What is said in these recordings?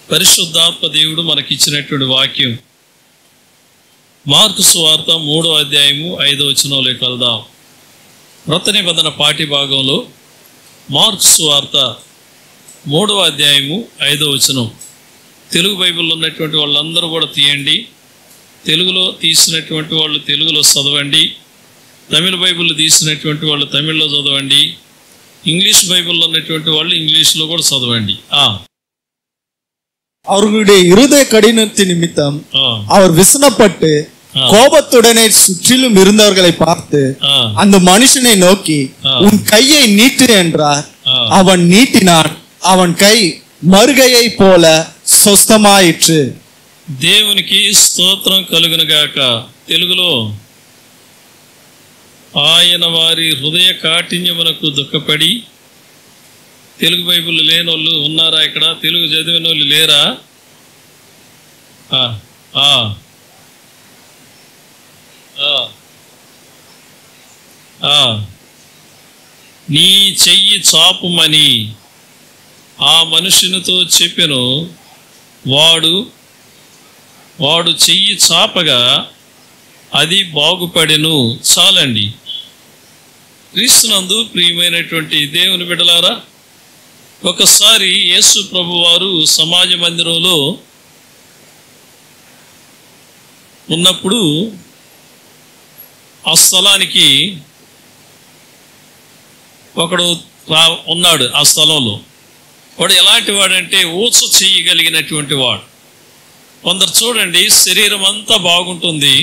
పరిశుద్ధాత్మ దేవుడు మనకిచ్చినటువంటి వాక్యం మార్కు సువార్త 3వ అధ్యాయము 5వ వచనంలోకి వెళ్దాం. క్రొత్త నిబంధన పాఠ్య భాగంలో మార్కు సువార్త 3వ అధ్యాయము 5వ వచనం. తెలుగు బైబిల్లో ఉన్నటువంటి వాళ్ళందరూ కూడా తీయండి. తెలుగులో తీసినటువంటి వాళ్ళు తెలుగులో చదవండి. తమిళ బైబిల్ తీసినటువంటి వాళ్ళు తమిళ్లో చదవండి. ఇంగ్లీష్ బైబిల్లో ఉన్నటువంటి వాళ్ళు ఇంగ్లీష్లో కూడా చదవండి. அவர்களுடைய இருதய கடினத்தின் நிமித்தம் அவர் விசனப்பட்டு கோபத்துடனே சுற்றிலும் இருந்தவர்களை பார்த்து அந்த மனுஷனை நோக்கி உன் கையை நீட்டு என்றார். அவன் நீட்டினான். அவன் கை மறுகையை போல స్వస్థమాయిற்று. దేవునికి స్తోత్రం కలుగును గాక. తెలుగులో ఆయన వారి హృదయ కాఠిన్యమునకు దుఃఖపడి. తెలుగు బైబిల్ లేని వాళ్ళు ఉన్నారా ఇక్కడ? తెలుగు చదివిన వాళ్ళు లేరా? నీ చెయ్యి చాపుమని ఆ మనుషునితో చెప్పెను. వాడు చెయ్యి చాపగా అది బాగుపడెను. చాలండి. క్రీస్తునందు ప్రియమైనటువంటి దేవుని బిడ్డలారా, ఒకసారి యేసు ప్రభు వారు సమాజ మందిరంలో ఉన్నప్పుడు ఆ స్థలానికి ఒకడు ఉన్నాడు. ఆ స్థలంలో వాడు ఎలాంటి వాడంటే ఊచ చేయగలిగినటువంటి వాడు. కొందరు చూడండి, శరీరం అంతా బాగుంటుంది,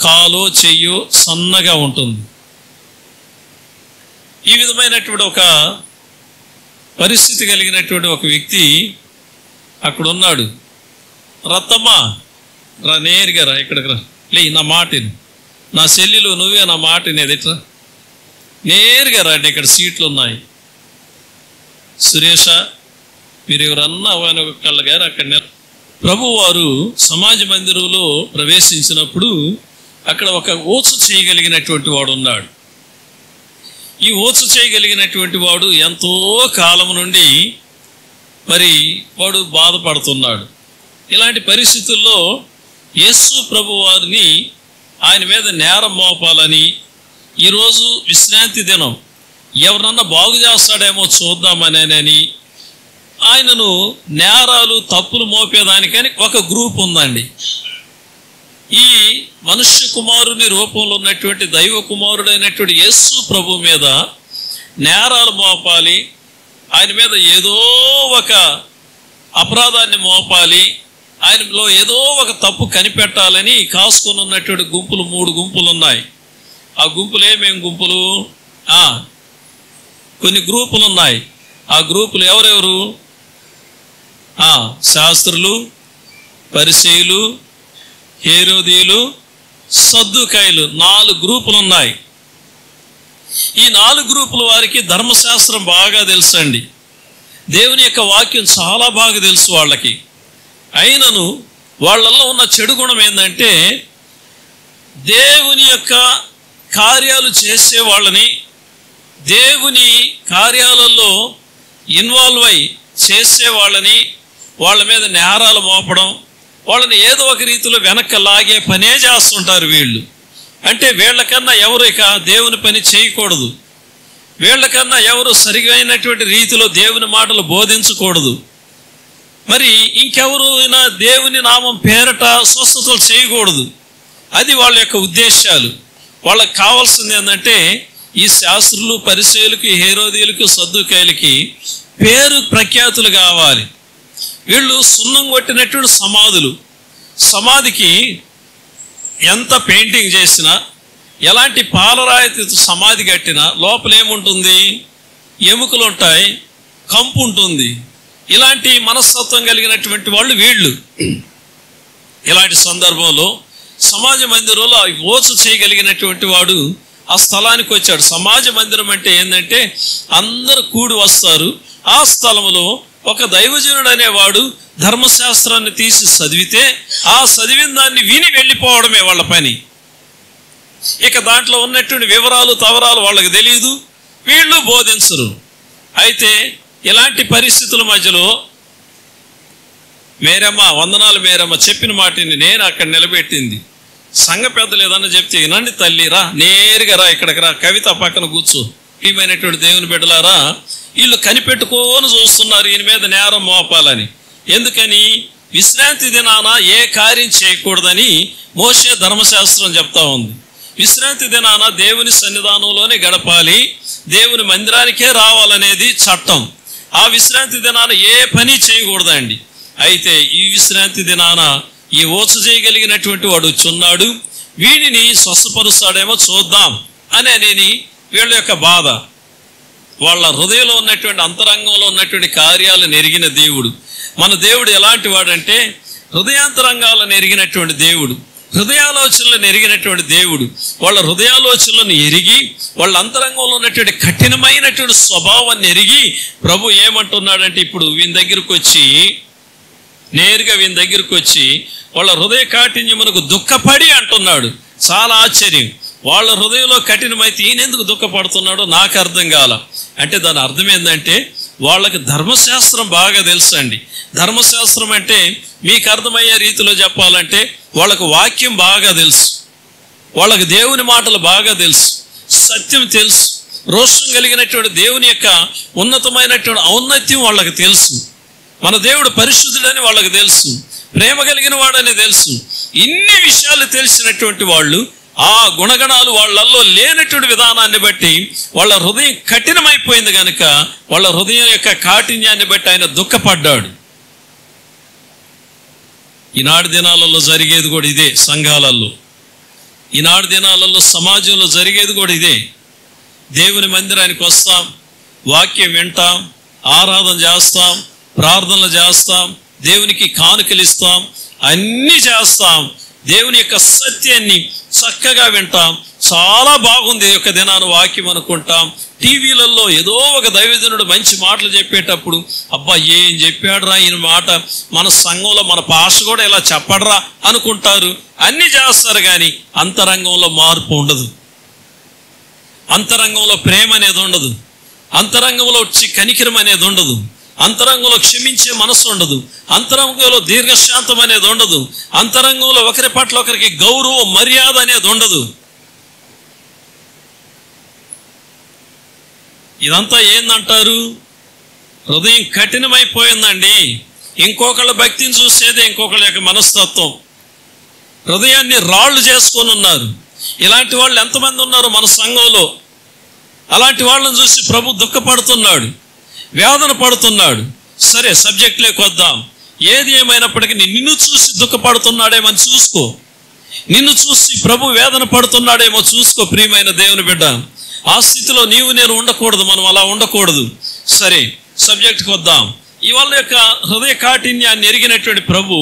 కాలో చెయ్యో సన్నగా ఉంటుంది. ఈ విధమైనటువంటి ఒక పరిస్థితి కలిగినటువంటి ఒక వ్యక్తి అక్కడ ఉన్నాడు. రత్తమ్మా రా, నేరుగా రా, ఇక్కడికి రా, లే, నా మాటని, నా చెల్లిలో నువ్వే నా మాటని, అది ఇట్లా నేరుగా రండి, ఇక్కడ సీట్లు ఉన్నాయి. సురేష మీరు ఎవరన్నా ఆయన కళ్ళ గారు అక్కడ. ప్రభువారు సమాజ మందిరంలో ప్రవేశించినప్పుడు అక్కడ ఒక ఊచ చేయగలిగినటువంటి వాడు ఉన్నాడు. ఈ ఊచ చేయగలిగినటువంటి వాడు ఎంతో కాలం నుండి మరి వాడు బాధపడుతున్నాడు. ఇలాంటి పరిస్థితుల్లో యేసు ప్రభు వారిని ఆయన మీద నేరం మోపాలని, ఈరోజు విశ్రాంతి దినం, ఎవరన్నా బాగు చేస్తాడేమో చూద్దామని ఆయనను నేరాలు తప్పులు మోపేదానికని ఒక గ్రూప్ ఉందండి. ఈ మనుష్య కుమారుని రూపంలో ఉన్నటువంటి దైవ కుమారుడైనటువంటి యేసు ప్రభు మీద నేరాలు మోపాలి, ఆయన మీద ఏదో ఒక అపరాధాన్ని మోపాలి, ఆయనలో ఏదో ఒక తప్పు కనిపెట్టాలని కాసుకొని ఉన్నటువంటి గుంపులు 3 గుంపులు ఉన్నాయి. ఆ గుంపులు ఏమేం గుంపులు? కొన్ని గ్రూపులు ఉన్నాయి. ఆ గ్రూపులు ఎవరెవరు? శాస్త్రులు, పరిసయ్యులు, హేరోదీయులు, సద్దుకాయలు, 4 గ్రూపులు ఉన్నాయి. ఈ 4 గ్రూపుల వారికి ధర్మశాస్త్రం బాగా తెలుసండి. దేవుని యొక్క వాక్యం చాలా బాగా తెలుసు వాళ్ళకి. అయినను వాళ్ళల్లో ఉన్న చెడు గుణం ఏంటంటే, దేవుని యొక్క కార్యాలు చేసే వాళ్ళని, దేవుని కార్యాలలో ఇన్వాల్వ్ అయి చేసే వాళ్ళని, వాళ్ళ మీద నేరాలు మోపడం, వాళ్ళని ఏదో ఒక రీతిలో వెనక్కి లాగే పనే చేస్తుంటారు వీళ్ళు. అంటే వీళ్ళకన్నా ఎవరు ఇక దేవుని పని చేయకూడదు, వీళ్ళకన్నా ఎవరు సరిగైనటువంటి రీతిలో దేవుని మాటలు బోధించకూడదు, మరి ఇంకెవరు అయినా దేవుని నామం పేరట స్వస్థతలు చేయకూడదు. అది వాళ్ళ యొక్క ఉద్దేశాలు. వాళ్ళకి కావాల్సింది ఏంటంటే, ఈ శాస్త్రులు, పరిసయ్యులకి, హేరోదీయులకి, సద్దుకాయలకి పేరు ప్రఖ్యాతులు కావాలి. వీళ్ళు సున్నం కొట్టినటువంటి సమాధులు. సమాధికి ఎంత పెయింటింగ్ చేసినా, ఎలాంటి పాలరాయితో సమాధి కట్టినా లోపల ఏముంటుంది? ఎముకలు ఉంటాయి, కంపు ఉంటుంది. ఇలాంటి మనస్తత్వం కలిగినటువంటి వాళ్ళు వీళ్ళు. ఇలాంటి సందర్భంలో సమాజ మందిరంలో ఓచ చేయగలిగినటువంటి వాడు ఆ స్థలానికి వచ్చాడు. సమాజ మందిరం అంటే ఏంటంటే అందరూ కూడి వస్తారు. ఆ స్థలంలో ఒక దైవజనుడు అనేవాడు ధర్మశాస్త్రాన్ని తీసి చదివితే ఆ చదివిన దాన్ని విని వెళ్ళిపోవడమే వాళ్ళ పని. ఇక దాంట్లో ఉన్నటువంటి వివరాలు తవరాలు వాళ్ళకి తెలియదు, వీళ్ళు బోధించరు. అయితే ఇలాంటి పరిస్థితుల మధ్యలో మేరమ్మ, వందనాలు మేరమ్మ చెప్పిన మాటని నేను అక్కడ నిలబెట్టింది. సంఘ పెద్దలు ఏదన్నా చెప్తే వినండి తల్లి, రా నేరుగా రా, ఇక్కడికి రా, కవిత పక్కన కూర్చో, ప్రియమైనటువంటి దేవుని బిడ్డలారా, వీళ్ళు కనిపెట్టుకోని చూస్తున్నారు ఈయన మీద నేరం మోపాలని. ఎందుకని? విశ్రాంతి దినాన ఏ కార్యం చేయకూడదని మోషే ధర్మశాస్త్రం చెప్తా ఉంది. విశ్రాంతి దినాన దేవుని సన్నిధానంలోనే గడపాలి, దేవుని మందిరానికే రావాలనేది చట్టం. ఆ విశ్రాంతి దినాన ఏ పని చేయకూడదండి. అయితే ఈ విశ్రాంతి దినాన ఈ ఓచ చేయగలిగినటువంటి వాడు వచ్చున్నాడు, వీడిని స్వస్థపరుస్తాడేమో చూద్దాం అని వీళ్ళ యొక్క బాధ. వాళ్ళ హృదయంలో ఉన్నటువంటి అంతరంగంలో ఉన్నటువంటి కార్యాలను ఎరిగిన దేవుడు. మన దేవుడు ఎలాంటి వాడంటే హృదయాంతరంగాలను ఎరిగినటువంటి దేవుడు, హృదయాలోచనలను ఎరిగినటువంటి దేవుడు. వాళ్ళ హృదయాలోచనలను ఎరిగి వాళ్ళ అంతరంగంలో ఉన్నటువంటి కఠినమైనటువంటి స్వభావాన్ని ఎరిగి ప్రభు ఏమంటున్నాడంటే, ఇప్పుడు వీని దగ్గరకు వచ్చి, నేరుగా వీని దగ్గరకు వచ్చి వాళ్ళ హృదయ కాఠిన్యమునకు దుఃఖపడి అంటున్నాడు. చాలా ఆశ్చర్యం. వాళ్ళ హృదయంలో కఠినమైతే ఈయన ఎందుకు దుఃఖపడుతున్నాడో నాకు అర్థం కాల. అంటే దాని అర్థం ఏంటంటే వాళ్ళకి ధర్మశాస్త్రం బాగా తెలుసు అండి. ధర్మశాస్త్రం అంటే మీకు అర్థమయ్యే రీతిలో చెప్పాలంటే వాళ్ళకు వాక్యం బాగా తెలుసు, వాళ్ళకి దేవుని మాటలు బాగా తెలుసు, సత్యం తెలుసు, రోషం కలిగినటువంటి దేవుని యొక్క ఉన్నతమైనటువంటి ఔన్నత్యం వాళ్ళకి తెలుసు. మన దేవుడు పరిశుద్ధుడని వాళ్ళకి తెలుసు, ప్రేమ కలిగిన వాడని తెలుసు. ఇన్ని విషయాలు తెలిసినటువంటి వాళ్ళు ఆ గుణగణాలు వాళ్ళల్లో లేనటువంటి విధానాన్ని బట్టి వాళ్ళ హృదయం కఠినమైపోయింది కనుక వాళ్ళ హృదయం యొక్క కాఠిన్యాన్ని బట్టి ఆయన దుఃఖపడ్డాడు. ఈనాడు దినాలలో జరిగేది కూడా ఇదే. సంఘాలలో ఈనాడు దినాలలో సమాజంలో జరిగేది కూడా ఇదే. దేవుని మందిరానికి వస్తాం, వాక్యం వింటాం, ఆరాధన చేస్తాం, ప్రార్థనలు చేస్తాం, దేవునికి కానుకలు ఇస్తాం, అన్నీ చేస్తాం, దేవుని యొక్క సత్యాన్ని చక్కగా వింటాం, చాలా బాగుంది యొక్క దినాన వాక్యం అనుకుంటాం. టీవీలలో ఏదో ఒక దైవజనుడు మంచి మాటలు చెప్పేటప్పుడు అబ్బా ఏం చెప్పాడురా ఈయన మాట, మన సంఘంలో మన భాష కూడా ఇలా చెప్పడరా అనుకుంటారు. అన్నీ చేస్తారు కానీ అంతరంగంలో మార్పు ఉండదు, అంతరంగంలో ప్రేమ అనేది ఉండదు, అంతరంగంలో వచ్చి కనికరం అనేది ఉండదు, అంతరంగంలో క్షమించే మనసు ఉండదు, అంతరంగంలో దీర్ఘశాంతం అనేది ఉండదు, అంతరంగంలో ఒకరి పట్ల ఒకరికి గౌరవం మర్యాద అనేది ఉండదు. ఇదంతా ఏందంటారు? హృదయం కఠినమైపోయిందండి. ఇంకొకళ్ళ భక్తిని చూసేదే ఇంకొకళ్ళ యొక్క మనస్తత్వం. హృదయాన్ని రాళ్ళు చేసుకొని ఉన్నారు. ఇలాంటి వాళ్ళు ఎంతమంది ఉన్నారు మన సంఘంలో? అలాంటి వాళ్ళని చూసి ప్రభు దుఃఖపడుతున్నాడు, వేదన పడుతున్నాడు. సరే, సబ్జెక్ట్లోకి వద్దాం. ఏది ఏమైనప్పటికీ నిన్ను చూసి దుఃఖపడుతున్నాడేమో చూసుకో, నిన్ను చూసి ప్రభు వేదన పడుతున్నాడేమో చూసుకో. ప్రియమైన దేవుని బిడ్డ, ఆ స్థితిలో నీవు నేను ఉండకూడదు, మనం అలా ఉండకూడదు. సరే, సబ్జెక్ట్కి వద్దాం. ఇవాళ యొక్క హృదయ కాఠిన్యాన్ని ఎరిగినటువంటి ప్రభు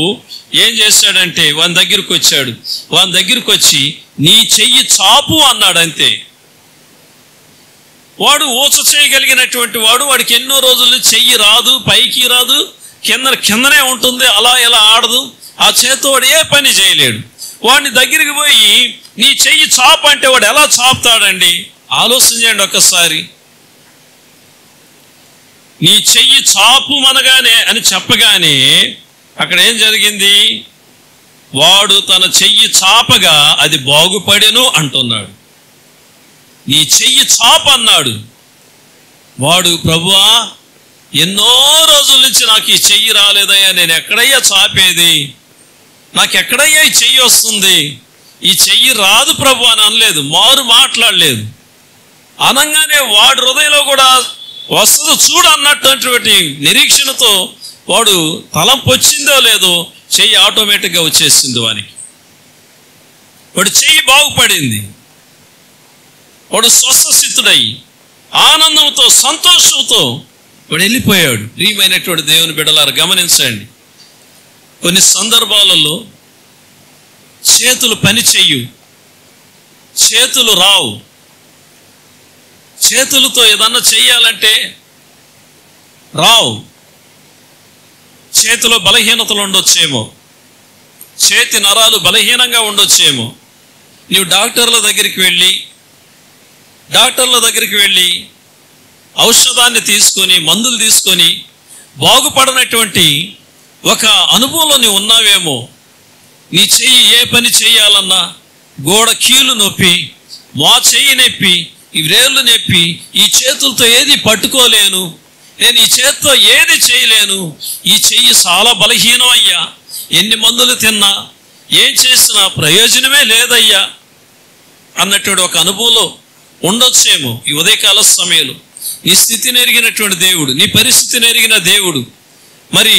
ఏం చేశాడంటే వాని దగ్గరికి వచ్చాడు. వాని దగ్గరికి వచ్చి నీ చెయ్యి చాపు అన్నాడు. అంతే. వాడు ఊచ చేయగలిగినటువంటి వాడు, వాడికి ఎన్నో రోజులు చెయ్యి రాదు, పైకి రాదు, కిందనే ఉంటుంది, అలా ఇలా ఆడదు. ఆ చేతితో వాడు ఏ పని చేయలేడు. వాడిని దగ్గరికి పోయి నీ చెయ్యి చాపు అంటే వాడు ఎలా చాపుతాడండి? ఆలోచన చేయండి ఒక్కసారి. నీ చెయ్యి చాపు మనగానే అని చెప్పగానే అక్కడ ఏం జరిగింది? వాడు తన చెయ్యి చాపగా అది బాగుపడెను అంటున్నాడు. నీ చెయ్యి చాప అన్నాడు. వాడు ప్రభువా ఎన్నో రోజుల నుంచి నాకు ఈ చెయ్యి రాలేదయ్యా, నేను ఎక్కడయ్యా చాపేది, నాకు ఎక్కడయ్యా ఈ చెయ్యి వస్తుంది, ఈ చెయ్యి రాదు ప్రభు అని అనలేదు, మారు మాట్లాడలేదు. అనగానే వాడు హృదయంలో కూడా వస్తుంది చూడు అన్నటువంటి నిరీక్షణతో వాడు తలంపు వచ్చిందో లేదో చెయ్యి ఆటోమేటిక్గా వచ్చేసింది వానికి. వాడు చెయ్యి బాగుపడింది. వాడు స్వస్థసిద్ధుడై ఆనందంతో సంతోషంతో వాడు వెళ్ళిపోయాడు. ప్రియమైనటువంటి దేవుని బిడ్డలారా గమనించండి, కొన్ని సందర్భాలలో చేతులు పని చెయ్యు, చేతులు రావు. చేతులతో ఏదన్నా చెయ్యాలంటే రావు. చేతిలో బలహీనతలు ఉండొచ్చేమో, చేతి నరాలు బలహీనంగా ఉండొచ్చేమో. నీవు డాక్టర్ల దగ్గరికి వెళ్ళి ఔషధాన్ని తీసుకొని, మందులు తీసుకొని బాగుపడనటువంటి ఒక అనుభవంలో నీవు ఉన్నావేమో. నీ చెయ్యి ఏ పని చేయాలన్నా గోడ కీలు నొప్పి, మా చెయ్యి నొప్పి, ఈ వేళ్ళు నొప్పి, ఈ చేతులతో ఏది పట్టుకోలేను, నేను ఈ చేతితో ఏది చేయలేను, ఈ చెయ్యి చాలా బలహీనం అయ్యా, ఎన్ని మందులు తిన్నా ఏం చేసినా ప్రయోజనమే లేదయ్యా అన్నటువంటి ఒక అనుభవంలో ఉండొచ్చేమో. ఈ ఉదయకాల సమయంలో నీ స్థితిని ఎరిగినటువంటి దేవుడు, నీ పరిస్థితిని ఎరిగిన దేవుడు, మరి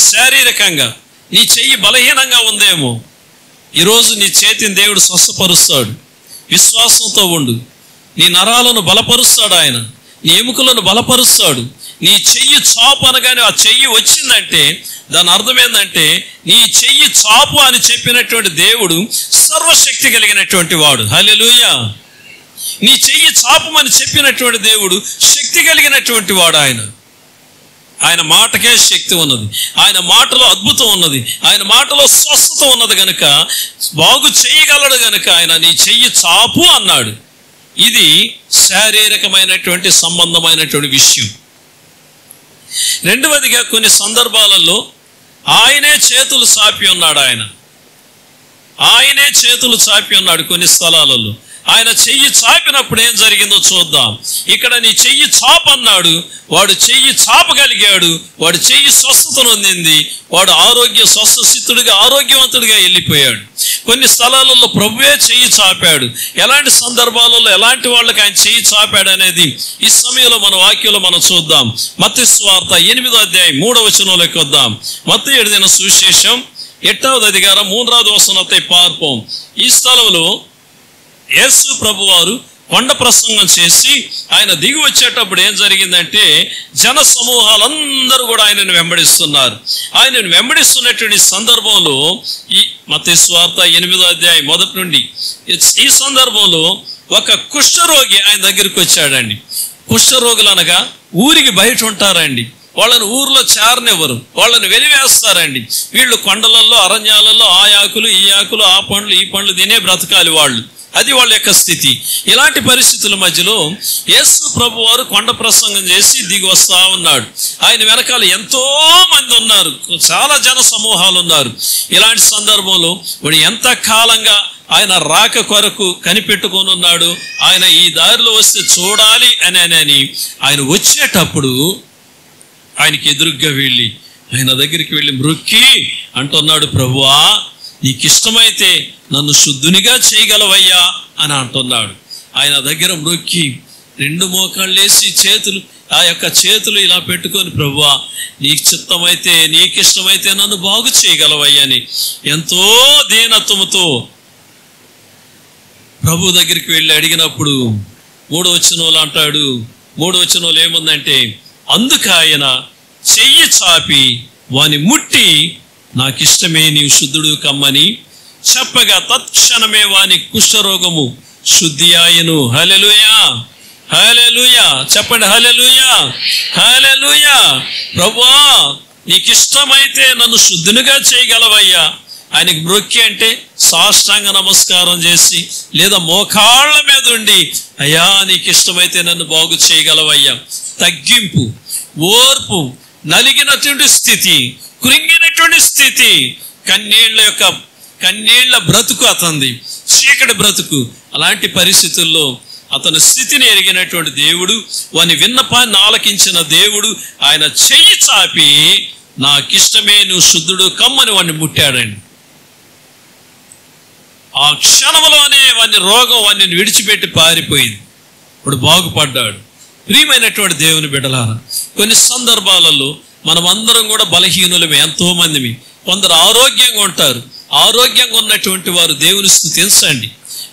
శారీరకంగా నీ చెయ్యి బలహీనంగా ఉందేమో, ఈరోజు నీ చేతిని దేవుడు స్వస్థపరుస్తాడు. విశ్వాసంతో ఉండు. నీ నరాలను బలపరుస్తాడు ఆయన, నీ ఎముకలను బలపరుస్తాడు. నీ చెయ్యి చాపు అనగానే ఆ చెయ్యి వచ్చిందంటే దాని అర్థం ఏంటంటే నీ చెయ్యి చాపు అని చెప్పినటువంటి దేవుడు సర్వశక్తి కలిగినటువంటి వాడు. హల్లెలూయా. నీ చెయ్యి చాపమని చెప్పినటువంటి దేవుడు శక్తి కలిగినటువంటి వాడు. ఆయన మాటకే శక్తి ఉన్నది, ఆయన మాటలో అద్భుతం ఉన్నది, ఆయన మాటలో స్వస్థత ఉన్నది గనుక, బాగు చేయగలడు గనుక ఆయన నీ చెయ్యి చాపు అన్నాడు. ఇది శారీరకమైనటువంటి సంబంధమైనటువంటి విషయం. రెండవదిగా కొన్ని సందర్భాలలో ఆయనే చేతులు చాపి ఉన్నాడు. ఆయనే చేతులు చాపి ఉన్నాడు. కొన్ని స్థలాలలో ఆయన చెయ్యి చాపినప్పుడు ఏం జరిగిందో చూద్దాం. ఇక్కడ నీ చెయ్యి చాపు అన్నాడు, వాడు చెయ్యి చాపగలిగాడు, వాడు చెయ్యి స్వస్థత నొందింది, వాడు స్వస్థసిద్ధుడిగా ఆరోగ్యవంతుడిగా వెళ్ళిపోయాడు. కొన్ని స్థలాలలో ప్రభువే చెయ్యి చాపాడు. ఎలాంటి సందర్భాలలో ఎలాంటి వాళ్ళకి ఆయన చెయ్యి చాపాడు అనేది ఈ సమయంలో మన వాక్యంలో మనం చూద్దాం. మత్తయి సువార్త 8వ అధ్యాయం 3వ వచనంలోకి వద్దాం. మత్తయి ఎഴുதின సువిశేషం 8వ అధికారం 3వ వచనத்தை பார்ப்போம். ఈ స్థలంలో యేసు ప్రభువారు కొండ ప్రసంగం చేసి ఆయన దిగి వచ్చేటప్పుడు ఏం జరిగిందంటే జన సమూహాలందరూ కూడా ఆయనను వెంబడిస్తున్నారు. ఆయనను వెంబడిస్తున్నటువంటి సందర్భంలో ఈ మత్తయి సువార్త 8వ అధ్యాయం 1 నుండి ఈ సందర్భంలో ఒక కుష్ఠరోగి ఆయన దగ్గరికి వచ్చాడండి. కుష్ఠరోగులు అనగా ఊరికి బయట ఉంటారండి, వాళ్ళని ఊర్లో చేరనివ్వరు, వాళ్ళని వెలివేస్తారండి. వీళ్ళు కొండలలో అరణ్యాలలో ఆ ఆకులు ఈ ఆకులు ఆ పండ్లు ఈ పండ్లు తినే బ్రతకాలి వాళ్ళు. అది వాళ్ళ యొక్క స్థితి. ఇలాంటి పరిస్థితుల మధ్యలో యేసు ప్రభు వారు కొండ ప్రసంగం చేసి దిగి వస్తా ఉన్నాడు. ఆయన వెనకాల ఎంతో మంది ఉన్నారు, చాలా జన సమూహాలు ఉన్నారు. ఇలాంటి సందర్భంలో వాడు ఎంత కాలంగా ఆయన రాక కొరకు కనిపెట్టుకొని ఉన్నాడు. ఆయన ఈ దారిలో వస్తే చూడాలి అని ఆయన వచ్చేటప్పుడు ఆయనకి ఎదురుగ్గా వెళ్ళి ఆయన దగ్గరికి వెళ్ళి మ్రొక్కి అంటున్నాడు, ప్రభువా నీకు ఇష్టమైతే నన్ను శుద్ధునిగా చేయగలవయ్యా అని అంటున్నాడు. ఆయన దగ్గర మ్రొక్కి 2 మోకాళ్ళు వేసి చేతులు ఇలా పెట్టుకొని, ప్రభువా నీకు ఇష్టమైతే నన్ను బాగు చేయగలవయ్యని ఎంతో దీనత్వముతో ప్రభు దగ్గరికి వెళ్ళి అడిగినప్పుడు 3వ వచనంలో అంటాడు. 3వ వచనంలో ఏముందంటే, అందుకు ఆయన చెయ్యి చాపి వాని ముట్టి నాకిష్టమే నీవు శుద్ధుడు కమ్మని చెప్పగా తత్క్షణమే వాని కుష్ఠరోగము శుద్ధి ఆయను. హల్లెలూయా, హల్లెలూయా, చెప్పండి హల్లెలూయా, హల్లెలూయా. ప్రభువా నీకు ఇష్టమైతే నన్ను శుద్ధునిగా చేయగలవయ్యా. ఆయనకి మ్రొక్కి అంటే సాష్టాంగ నమస్కారం చేసి లేదా మోకాళ్ళ మీద ఉండి, అయ్యా నీకు ఇష్టమైతే నన్ను బాగు చేయగలవయ్యా. తగ్గింపు, ఓర్పు, నలిగినటువంటి స్థితి, కృంగినటువంటి స్థితి, కన్నీళ్ల బ్రతుకు అతనిది, చీకటి బ్రతుకు. అలాంటి పరిస్థితుల్లో అతని స్థితిని ఎరిగినటువంటి దేవుడు, వాని విన్నపాన్ని ఆలకించిన దేవుడు ఆయన చెయ్యి చాపి నాకిష్టమే నువ్వు శుద్ధుడు కమ్మని వాడిని ముట్టాడండి. ఆ క్షణంలోనే వాడిని విడిచిపెట్టి పారిపోయింది. ఇప్పుడు బాగుపడ్డాడు. ప్రియమైనటువంటి దేవుని బిడ్డలారా, కొన్ని సందర్భాలలో మనం అందరం కూడా బలహీనులమే, ఎంతో మందిమి. కొందరు ఆరోగ్యంగా ఉంటారు. ఆరోగ్యంగా ఉన్నటువంటి వారు దేవుని స్తుతించండి.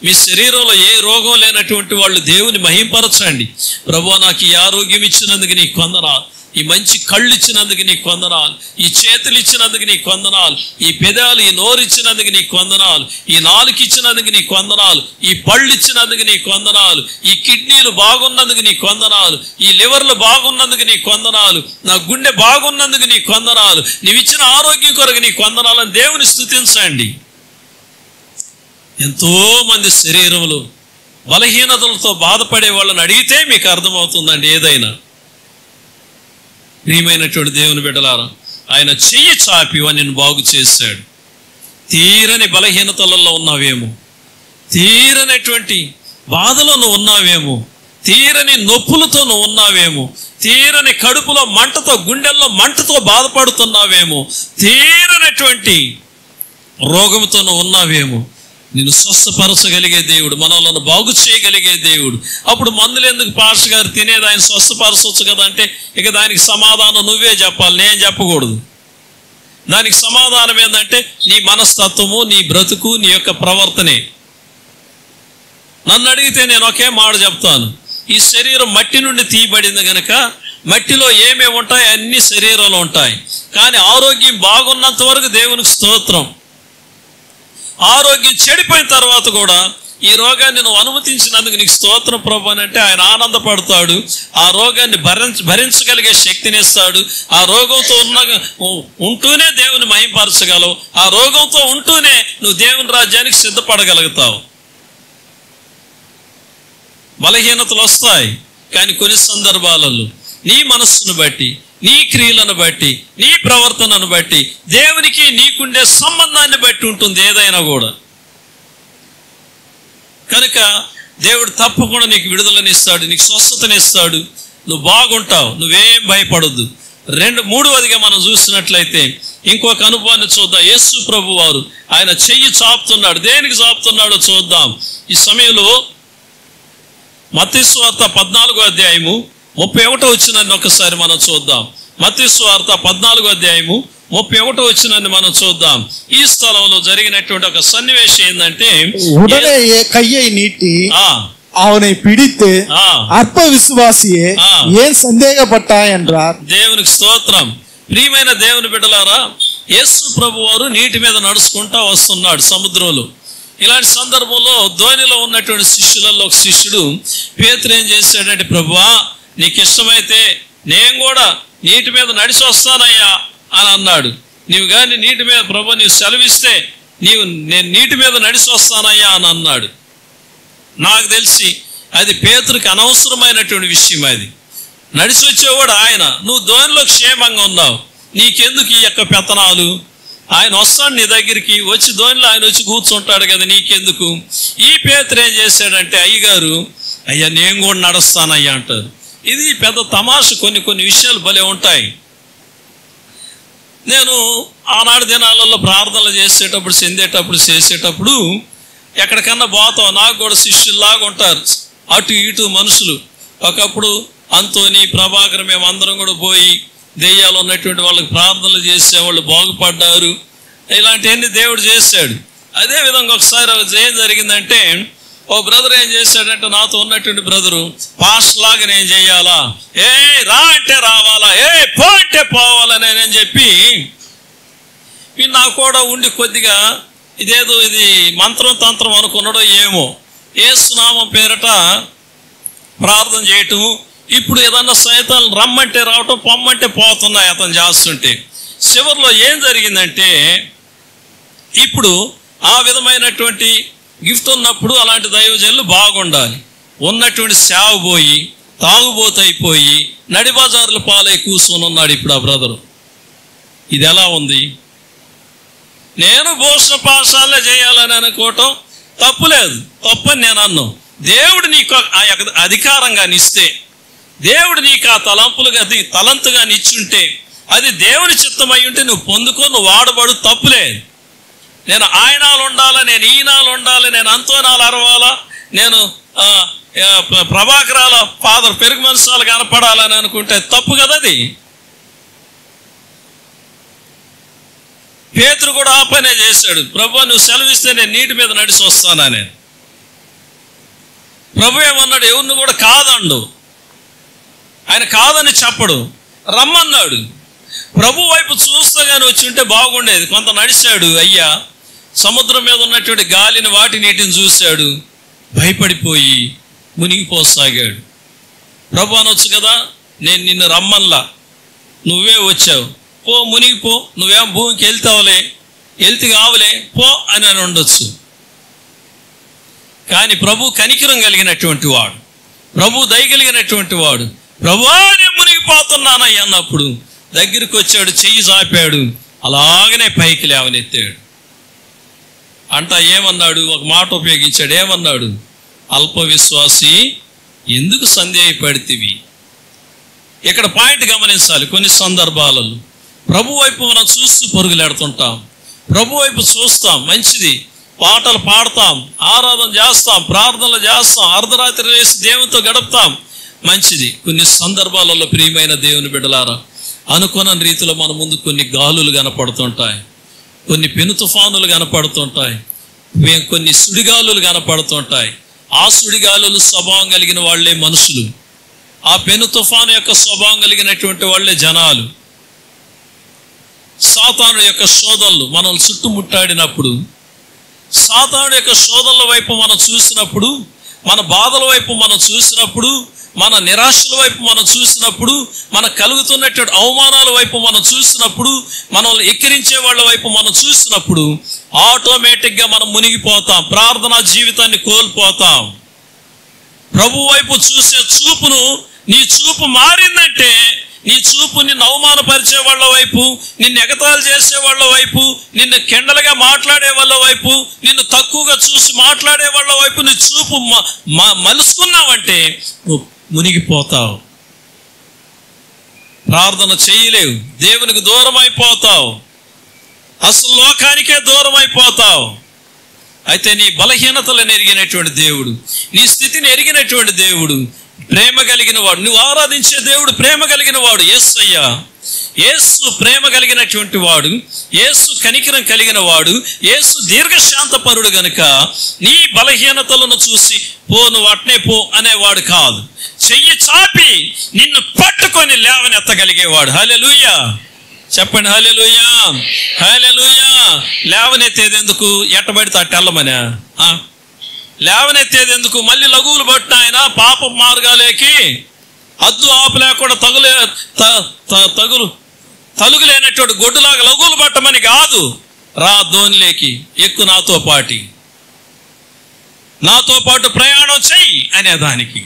మీ శరీరంలో ఏ రోగం లేనటువంటి వాళ్ళు దేవుని మహింపరచండి. ప్రభువా నాకు ఈ ఆరోగ్యం ఇచ్చినందుకు నీకు వందనాలు, ఈ మంచి కళ్ళు ఇచ్చినందుకు నీకు వందనాలు, ఈ చేతులు ఇచ్చినందుకు నీకు వందనాలు, ఈ పెదాలు ఈ నోరు ఇచ్చినందుకు నీకు వందనాలు, ఈ నాలుక ఇచ్చినందుకు నీకు వందనాలు, ఈ పళ్ళు ఇచ్చినందుకు నీకు వందనాలు, ఈ కిడ్నీలు బాగున్నందుకు నీకు వందనాలు, ఈ లివర్లు బాగున్నందుకు నీకు వందనాలు, నా గుండె బాగున్నందుకు నీకు వందనాలు, నీవు ఇచ్చిన ఆరోగ్యం కొరకు నీకు వందనాలు అని దేవుని స్తుతించండి. ఎంతో మంది శరీరంలో బలహీనతలతో బాధపడే వాళ్ళని అడిగితే మీకు అర్థమవుతుందండి ఏదైనా. ప్రియమైనటువంటి దేవుని బిడ్డలారా, ఆయన చెయ్యి చాపి నిన్ను బాగు చేశాడు. తీరని బలహీనతలలో ఉన్నావేమో, తీరనటువంటి బాధలో నువ్వు ఉన్నావేమో, తీరని నొప్పులతో నువ్వు ఉన్నావేమో, తీరని కడుపులో మంటతో గుండెల్లో మంటతో బాధపడుతున్నావేమో, తీరనటువంటి రోగంతో నువ్వు ఉన్నావేమో, నిన్ను స్వస్థపరచగలిగే దేవుడు, మనల్ని బాగు చేయగలిగే దేవుడు. అప్పుడు మందులు ఎందుకు పాస్టర్ గారు తినేది, ఆయన స్వస్థపరచవచ్చు కదా అంటే ఇక దానికి సమాధానం నువ్వే చెప్పాలి, నేను చెప్పకూడదు. దానికి సమాధానం ఏంటంటే నీ మనస్తత్వము, నీ బ్రతుకు, నీ యొక్క ప్రవర్తనే. నన్ను అడిగితే నేను ఒకే మాట చెప్తాను, ఈ శరీరం మట్టి నుండి తీయబడింది కనుక మట్టిలో ఏమేమి ఉంటాయి అన్ని శరీరంలో ఉంటాయి. కానీ ఆరోగ్యం బాగున్నంత వరకు దేవునికి స్తోత్రం. ఆరోగ్యం చెడిపోయిన తర్వాత కూడా ఈ రోగాన్ని నువ్వు అనుమతించినందుకు నీకు స్తోత్రం ప్రభు అని అంటే ఆయన ఆనందపడతాడు. ఆ రోగాన్ని భరించగలిగే శక్తిని ఇస్తాడు. ఆ రోగంతో ఉంటూనే దేవుని మహింపరచగలవు. ఆ రోగంతో ఉంటూనే నువ్వు దేవుని రాజ్యానికి సిద్ధపడగలుగుతావు. బలహీనతలు వస్తాయి, కానీ కొన్ని సందర్భాలలో నీ మనస్సును బట్టి, నీ క్రియలను బట్టి, నీ ప్రవర్తనను బట్టి, దేవునికి నీకుండే సంబంధాన్ని బట్టి ఉంటుంది ఏదైనా కూడా. కనుక దేవుడు తప్పకుండా నీకు విడుదలనిస్తాడు, నీకు స్వస్థతనిస్తాడు, నువ్వు బాగుంటావు, నువ్వేం భయపడొద్దు. మూడవదిగా మనం చూసినట్లయితే ఇంకొక అనుభవాన్ని చూద్దాం. యేసు ప్రభు వారు ఆయన చెయ్యి చాపుతున్నాడు. దేనికి చాపుతున్నాడో చూద్దాం. ఈ సమయంలో మత్తయి సువార్త 14వ అధ్యాయము 31వ వచనాన్ని ఒకసారి మనం చూద్దాం. మత్తయి సువార్త 14వ అధ్యాయము 31వ వచనాన్ని మనం చూద్దాం. ఈ స్థలంలో జరిగినటువంటి ఒక సన్నివేశం ఏంటంటే, உடனே கையை நீட்டி அவனை பிடித்து அற்ப விசுவாசியே ஏன் சந்தேகப்பட்டாய் என்றார். దేవునికి స్తోత్రం. ప్రియమైన దేవుని బిడ్డలారా, యేసు ప్రభు వారు నీటి మీద నడుచుకుంటా వస్తున్నాడు సముద్రంలో. ఇలాంటి సందర్భంలో ధోనిలో ఉన్నటువంటి శిష్యులలో ఒక శిష్యుడు పేతురు ఏం చేశాడంటే, ప్రభువా నీకు ఇష్టమైతే నేను కూడా నీటి మీద నడిచి వస్తానయ్యా అని అన్నాడు. నీవు కానీ నీటి మీద ప్రభు నీవు సెలవిస్తే నేను నీటి మీద నడిచి వస్తానయ్యా అని అన్నాడు. నాకు తెలిసి అది పేతురుకి అనవసరమైనటువంటి విషయం. అది నడిచి వచ్చేవాడు ఆయన. నువ్వు ధోనిలో క్షేమంగా ఉన్నావు, నీకెందుకు ఈ యొక్క పెత్తనాలు? ఆయన వస్తాడు నీ దగ్గరికి, వచ్చి ధోనిలో ఆయన వచ్చి కూర్చుంటాడు కదా, నీకెందుకు? ఈ పేతురు ఏం చేశాడంటే, అయ్యగారు అయ్యా నేను కూడా నడుస్తానయ్యా అంటారు. ఇది పెద్ద తమాష. కొన్ని విషయాలు భలే ఉంటాయి. నేను ఆనాడు దినాలలో ప్రార్థనలు చేసేటప్పుడు ఎక్కడికన్నా పోతాం, నాకు కూడా శిష్యుల్లాగా ఉంటారు అటు ఇటు మనుషులు. ఒకప్పుడు అంతోని, ప్రభాకర్, మేము అందరం కూడా పోయి దెయ్యాలు ఉన్నటువంటి వాళ్ళకి ప్రార్థనలు చేసేవాళ్ళు బాగుపడ్డారు. ఇలాంటివన్నీ దేవుడు చేశాడు. అదేవిధంగా ఒకసారి ఏం జరిగిందంటే, ఓ బ్రదర్ ఏం చేశాడంటే, నాతో ఉన్నటువంటి బ్రదరు పాస్టర్ లాగా నేను చేయాలా, రా అంటే రావాలా, పో అంటే పోవాలని నేను చెప్పి నాకు కూడా ఉండి కొద్దిగా ఇదేదో ఇది మంత్రం తంత్రం అనుకున్నాడో ఏమో, యేసునామం పేరట ప్రార్థన చేయటం. ఇప్పుడు ఏదన్నా సైతాన్ని రమ్మంటే రావటం, పొమ్మంటే పోతున్నాయి అతను చేస్తుంటే. చివరిలో ఏం జరిగిందంటే, ఇప్పుడు ఆ విధమైనటువంటి గిఫ్ట్ ఉన్నప్పుడు అలాంటి దైవజనులు బాగుండాలి. ఉన్నటువంటి సేవ పోయి తాగుబోతైపోయి నడిబజార్ల పాలై కూర్చొని ఉన్నాడు ఇప్పుడు ఆ బ్రదరు. ఇది ఎలా ఉంది? నేను భూషణ పాఠశాలే చేయాలని అనుకోవటం తప్పులేదు, తప్పని నేను అన్నాను. దేవుడు నీకు ఆ అధికారంగా ఇస్తే, దేవుడు నీకు ఆ తలంతుగా నిచ్చుంటే, అది దేవుని చిత్తమై ఉంటే నువ్వు పొందుకో, నువ్వు వాడబడు, తప్పులేదు. నేను ఆయనాలు ఉండాలా, నేను ఈనాలు ఉండాలి, నేను అంతోనాలు అరవాలా, నేను ప్రభాకరాల ఫాదర్ పెరుగు మనసాలు కనపడాలని అనుకుంటే తప్పు కదా అది. పేతురు కూడా ఆ పనే చేశాడు. ప్రభు నువ్వు సెలవిస్తే నేను నీటి మీద నడిచి వస్తానని. ప్రభు ఏమన్నాడు, ఎవరిని కూడా కాదండు. ఆయన కాదని చెప్పడు. రమ్మన్నాడు. ప్రభు వైపు చూస్తగానే వచ్చి ఉంటే బాగుండేది. కొంత నడిచాడు అయ్యా, సముద్రం మీద ఉన్నటువంటి గాలిని వాటి నీటిని చూశాడు, భయపడిపోయి మునిగిపోసాగాడు. ప్రభు అనొచ్చు కదా, నేను నిన్ను రమ్మన్లా, నువ్వే వచ్చావు, పో మునిగిపో, నువ్వేం భూమికి వెళ్తావులే, వెళ్తి కావులే పో అని అని ఉండొచ్చు. కానీ ప్రభు కనికరం కలిగినటువంటి వాడు, ప్రభు దయ కలిగినటువంటి వాడు. ప్రభువా నేను మునిగిపోతున్నానయ్య అన్నప్పుడు దగ్గరికి వచ్చాడు, చెయ్యి చాపాడు, అలాగనే పైకి లేవనెత్తాడు. ఏమన్నాడు, ఒక మాట ఉపయోగించాడు. ఏమన్నాడు? అల్ప విశ్వాసి ఎందుకు సందేహపడితివి. ఇక్కడ పాయింట్ గమనించాలి. కొన్ని సందర్భాలలో ప్రభు వైపు మనం చూస్తూ పరుగులెడుతుంటాం, ప్రభు వైపు చూస్తాం, మంచిది, పాటలు పాడతాం, ఆరాధన చేస్తాం, ప్రార్థనలు చేస్తాం, అర్ధరాత్రి వేసి దేవునితో గడుపుతాం, మంచిది. కొన్ని సందర్భాలలో ప్రియమైన దేవుని బిడ్డలారా, అనుకున్న రీతిలో మన ముందు కొన్ని గాలులు కనపడుతుంటాయి, కొన్ని పెను తుఫానులు కనపడుతుంటాయి, కొన్ని సుడిగాలులు కనపడుతుంటాయి. ఆ సుడిగాలులు స్వభావం కలిగిన వాళ్లే మనుషులు, ఆ పెను తుఫాను యొక్క స్వభావం కలిగినటువంటి వాళ్లే జనాలు. సాతాను యొక్క శోధనలు మనల్ని చుట్టుముట్టాడినప్పుడు, సాతాను యొక్క శోధనల వైపు మనం చూసినప్పుడు, మన బాధల వైపు మనం చూసినప్పుడు, మన నిరాశల వైపు మనం చూసినప్పుడు, మన కలుగుతున్నటువంటి అవమానాల వైపు మనం చూసినప్పుడు, మనల్ని ఎక్కిరించే వాళ్ళ వైపు మనం చూసినప్పుడు ఆటోమేటిక్గా మనం మునిగిపోతాం, ప్రార్థనా జీవితాన్ని కోల్పోతాం. ప్రభు వైపు చూసే చూపును, నీ చూపు మారిందంటే, నీ చూపు నిన్ను అవమానపరిచే వాళ్ళ వైపు, నిన్ను ఎగతాళి చేసే వాళ్ళ వైపు, నిన్ను కెండలుగా మాట్లాడే వాళ్ళ వైపు, నిన్ను తక్కువగా చూసి మాట్లాడే వాళ్ళ వైపు నీ చూపు మలుసుకున్నావంటే నువ్వు మునిగిపోతావు, ప్రార్థన చేయలేవు, దేవునికి దూరం అయిపోతావు, అసలు లోకానికే దూరం అయిపోతావు. అయితే నీ బలహీనతలను ఎరిగినటువంటి దేవుడు, నీ స్థితిని ఎరిగినటువంటి దేవుడు, ప్రేమ కలిగిన వాడు, నువ్వు ఆరాధించే దేవుడు ప్రేమ కలిగిన వాడు యేసయ్య. యేసు ప్రేమ కలిగినటువంటి వాడు, యేసు కనికరం కలిగిన వాడు, యేసు దీర్ఘశాంతపరుడు గనుక నీ బలహీనతలను చూసి పో, నువ్వు అట్నే పో అనేవాడు కాదు. చెయ్యి చాపి నిన్ను పట్టుకొని లేవనెత్తగలిగేవాడు. హల్లెలూయా చెప్పండి, హల్లెలూయా హల్లెలూయా. లేవనెత్తేది ఎందుకు? ఎట్టబడితే అట్టెల్లమనా? లేవనెత్తేది ఎందుకు? మళ్ళీ లఘువులు పట్టిన ఆయన పాప మార్గాలేకి అద్దు ఆపు లేకుండా తలుగులేనటువంటి గొడ్డులాగా లఘువులు పట్టమని కాదు. రా ధోనిలేకి ఎక్కు, నాతో పాటు ప్రయాణం చెయ్యి అనేదానికి.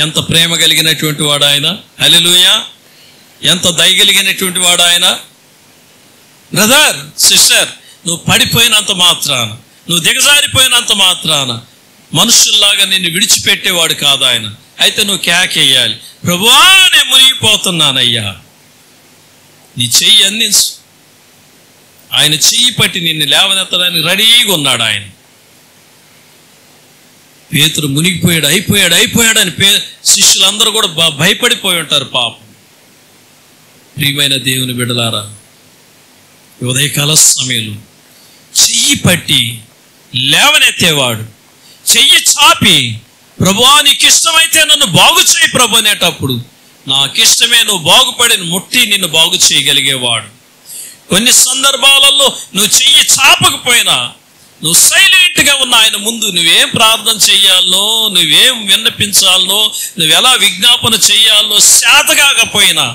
ఎంత ప్రేమ కలిగినటువంటి వాడు ఆయన. హల్లెలూయా. ఎంత దయగలిగినటువంటి వాడు ఆయన. బ్రదర్, సిస్టర్, నువ్వు పడిపోయినంత మాత్రాన, నువ్వు దిగజారిపోయినంత మాత్రాన మనుషుల్లాగా నిన్ను విడిచిపెట్టేవాడు కాదు ఆయన. అయితే నువ్వు కేకేయాలి, ప్రభువా నేను మునిగిపోతున్నానయ్యా, నీ చెయ్యి అందించు. ఆయన చెయ్యి పట్టి నిన్ను లేవనెత్తడానికి రెడీగా ఉన్నాడు ఆయన. పేతురు మునిగిపోయాడు, అయిపోయాడు అని శిష్యులందరూ కూడా భయపడిపోయి ఉంటారు పాపం. ప్రియమైన దేవుని బిడ్డలారా, ఉదయకాల సమయంలో చెయ్యి పట్టి లేవనెత్తేవాడు, చెయ్యి చాపి ప్రభువా నీకు ఇష్టమైతే నన్ను బాగు చేయి ప్రభు అనేటప్పుడు, నాకిష్టమే, నువ్వు బాగుపడి ముట్టి నిన్ను బాగు చేయగలిగేవాడు. కొన్ని సందర్భాలలో నువ్వు చెయ్యి చాపకపోయినా, నువ్వు సైలెంట్గా ఉన్న ఆయన ముందు నువ్వేం ప్రార్థన చెయ్యాలనో, నువ్వేం విన్నపించాలనో, నువ్వు ఎలా విజ్ఞాపన చెయ్యాలనో శాతకాకపోయినా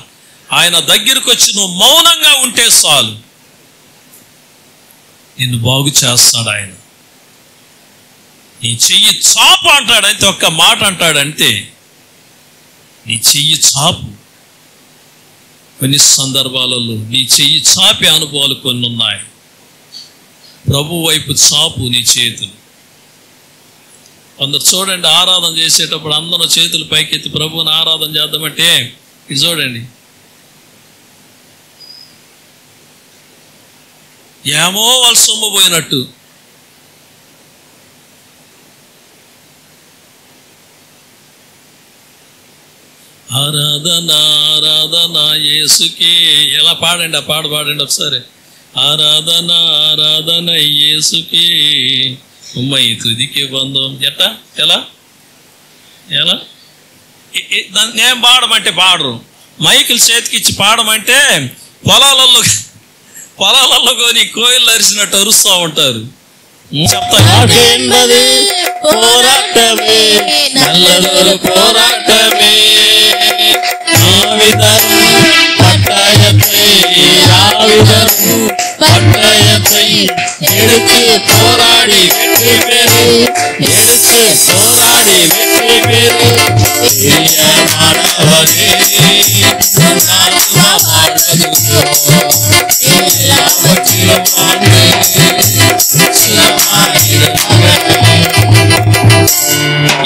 ఆయన దగ్గరకు వచ్చి నువ్వు మౌనంగా ఉంటే చాలు, నిన్ను బాగు చేస్తాడు ఆయన. నీ చెయ్యి చాపు అంటాడు అంతే, ఒక్క మాట అంటాడంతే, నీ చెయ్యి చాపు. కొన్ని సందర్భాలలో నీ చెయ్యి చాపే అనుభవాలు కొన్ని ఉన్నాయి. ప్రభు వైపు చాపు నీ చేతులు. కొందరు చూడండి, ఆరాధన చేసేటప్పుడు అందరూ చేతులు పైకెత్తి ప్రభువుని ఆరాధన చేద్దామంటే ఇది చూడండి, ఏమో వాళ్ళు సొమ్ము పోయినట్టు. ఆరాధన ఆరాధన యేసుకే. ఎలా పాడండి, ఆ పాడండి ఒకసారి. ఆరాధన ఆరాధన యేసుకే ఉమ్మై తుదికి బంధం. ఎలా దాన్ని ఏం పాడమంటే పాడరు. మైకులు చేతికి ఇచ్చి పాడమంటే పొలాలలో కొని కోయిలు అరిసినట్టు అరుస్తూ ఉంటారు. చెప్తాను, పోరాటమే నల్లదొర పోరాటమే பட்டயத்தை எடுத்து போராடி வெற்றி பெறு, எடுத்து போராடி வெற்றி பெறு. மாணவனே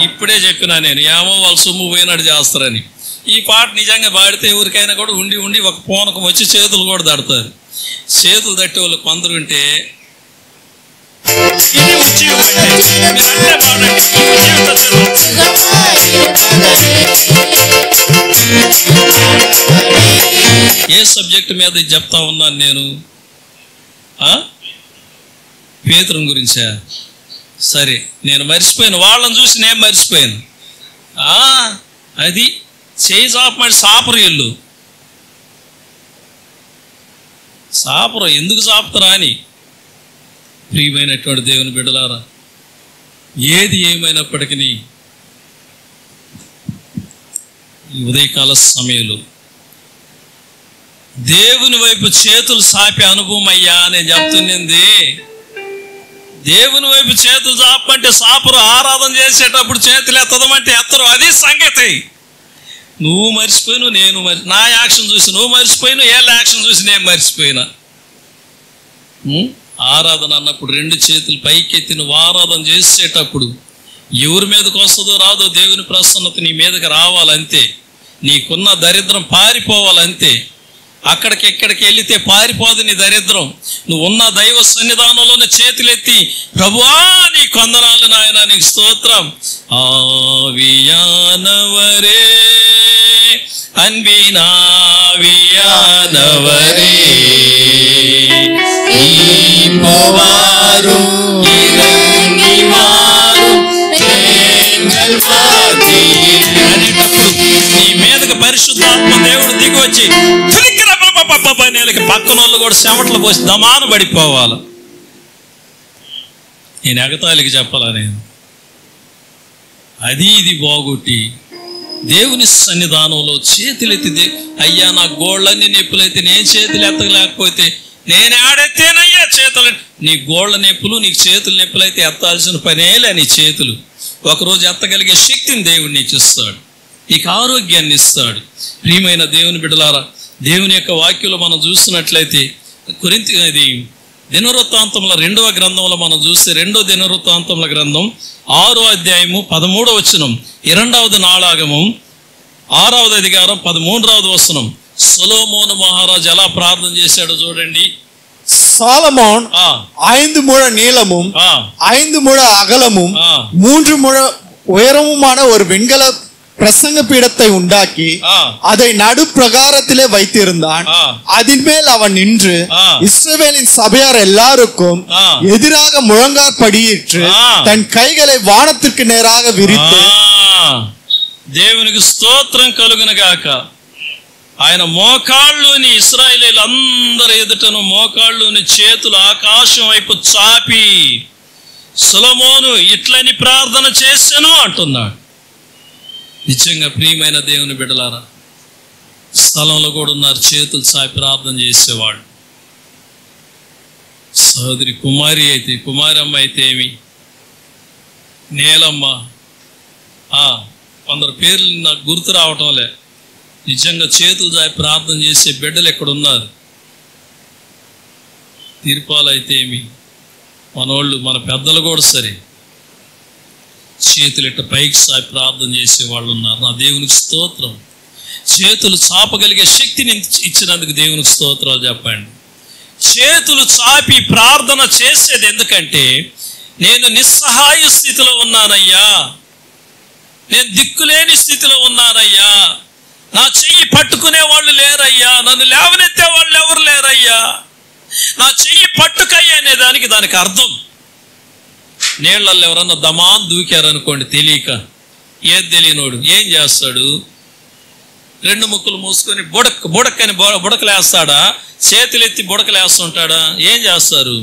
ఇప్పుడే చెప్పినా నేను, ఏమో వాళ్ళు సొమ్ము పోయినట్టు చేస్తారని. ఈ పాట నిజంగా పాడితే ఎవరికైనా కూడా ఉండి ఉండి ఒక పూనకం వచ్చి చేతులు కూడా తడతారు. చేతులు తట్టే వాళ్ళు కొందరు ఉంటే ఏ సబ్జెక్టు మీద చెప్తా ఉన్నాను నేను? పేతురుని గురించా? సరే, నేను మర్చిపోయాను, వాళ్ళని చూసి నేను మర్చిపోయాను. అది చేయి చాపమంటే సాపరు ఇల్లు. సాపరు ఎందుకు చాపుతారా అని. ప్రియమైనటువంటి దేవుని బిడ్డలారా, ఏది ఏమైనప్పటికీ ఈ ఉదయకాల సమయంలో దేవుని వైపు చేతులు సాపే అనుభవం అయ్యా నేను చెప్తున్నది. దేవుని వైపు చేతులు చాపమంటే సాపరు, ఆరాధన చేసేటప్పుడు చేతులు ఎత్తదమంటే ఎత్తరు. అది సంగతి. నువ్వు మర్చిపోయిను, నేను నా యాక్షన్ చూసి నువ్వు మర్చిపోయిను, ఏళ్ళ యాక్షన్ చూసి నేను మర్చిపోయినా. ఆరాధన అన్నప్పుడు రెండు చేతులు పైకెత్తి నువ్వు ఆరాధన చేసేటప్పుడు ఎవరి మీదకి వస్తుందో రాదో దేవుని ప్రసన్నత నీ మీదకి రావాలంతే. నీకున్న దరిద్రం పారిపోవాలంతే. అక్కడికి ఎక్కడికి వెళితే పారిపోదు నీ దరిద్రం. నువ్వు ఉన్న దైవ సన్నిధానంలోనే చేతులెత్తి ప్రభువా నీ కొందనాలు నాయన, నీకు స్తోత్రం. ఆవియానవరే అన్బినావియానవరే போவாரும் இறங்கிவாரும் నీ మీదకి పరిశుద్ధాత్మ దేవుడు దిగి వచ్చి పక్కన వాళ్ళు కూడా చెమటలు పోసి దమాన పడిపోవాలి. నేను ఎగతాళికి చెప్పాలా నేను? అది ఇది బాగొట్టి దేవుని సన్నిధానంలో చేతులెత్తి, అయ్యా నా గోళ్ళన్నీ నొప్పులైతే నేను చేతులు ఎత్తలేకపోతే నేను ఆడెత్తేనయ్యా చేతులు. నీ గోళ్ళ నొప్పులు నీకు చేతులు నొప్పులైతే ఎత్తాల్సిన పనేలే. నీ చేతులు ఒకరోజు ఎత్తగలిగే శక్తిని దేవుడు నీకు ఇస్తాడు, నీకు ఆరోగ్యాన్ని ఇస్తాడు. ప్రియమైన దేవుని బిడ్డలారా, దేవుని యొక్క వాక్యంలో మనం చూస్తున్నట్లయితే ఇది దినవృత్తాంతముల 2వ గ్రంథంలో మనం చూస్తే 2వ దినవృత్తాంతముల గ్రంథం 6వ అధ్యాయము 13వ వచనం, 2వ నాళాగమం 6వ అధికారం 13వ వచనం. సొలొమోను మహారాజు ఎలా ప్రార్థన చేశాడో చూడండి. சாலமோன் 5 முழ நீளமும் 5 முழ அகலமும் 3 முழ உயரமுமான ஒரு வெண்கல பிரசங்க பீடத்தை உண்டாக்கி அதை நடு பிரகாரத்திலே வைத்திருந்தான். அதன் மேல் அவன் நின்று இஸ்ரவேலின் சபையார் எல்லாருக்கும் எதிராக முழங்காற்படியிட்டு தன் கைகளை வானத்திற்கு நேராக விரித்து, దేవునికి స్తోత్రం కలుగునుగాక. ఆయన మోకాళ్ళుని ఇశ్రాయేలీయులందరి ఎదుటను మోకాళ్ళుని చేతులు ఆకాశం వైపు చాపి సొలొమోను ఇట్లని ప్రార్థన చేశాను అంటున్నాడు. నిజంగా ప్రియమైన దేవుని బిడ్డలారా, స్థలంలో కూడా ఉన్నారు చేతులు చాపి ప్రార్థన చేసేవాడు. సోదరి కుమారి అయితే, కుమారమ్మ అయితే ఏమి, నీలమ్మ, కొందరు పేర్లు నాకు గుర్తు రావటంలే. నిజంగా చేతులు చాపి ప్రార్థన చేసే బిడ్డలు ఎక్కడున్నారు? తీర్పాలు అయితే ఏమి, మనోళ్ళు మన పెద్దలు కూడా సరే చేతులు ఇట్ట పైకి చాపి ప్రార్థన చేసే వాళ్ళు ఉన్నారు. నా దేవునికి స్తోత్రం. చేతులు చాపగలిగే శక్తిని ఇచ్చినందుకు దేవునికి స్తోత్రాలు చెప్పండి. చేతులు చాపి ప్రార్థన చేసేది ఎందుకంటే, నేను నిస్సహాయ స్థితిలో ఉన్నానయ్యా, నేను దిక్కులేని స్థితిలో ఉన్నానయ్యా, నా చెయ్యి పట్టుకునే వాళ్ళు లేరయ్యా, నన్ను లేవనెత్తే వాళ్ళు ఎవరు లేరయ్యా, నా చెయ్యి పట్టుకయ్యా అనే దానికి అర్థం. నీళ్ళల్లో ఎవరన్నా దమాన్ దూకారనుకోండి తెలియక, ఏది తెలియనోడు ఏం చేస్తాడు? 2 ముక్కులు మూసుకొని బుడక్కని బుడకలేస్తాడా, చేతులెత్తి బుడకలేస్తుంటాడా? ఏం చేస్తారు?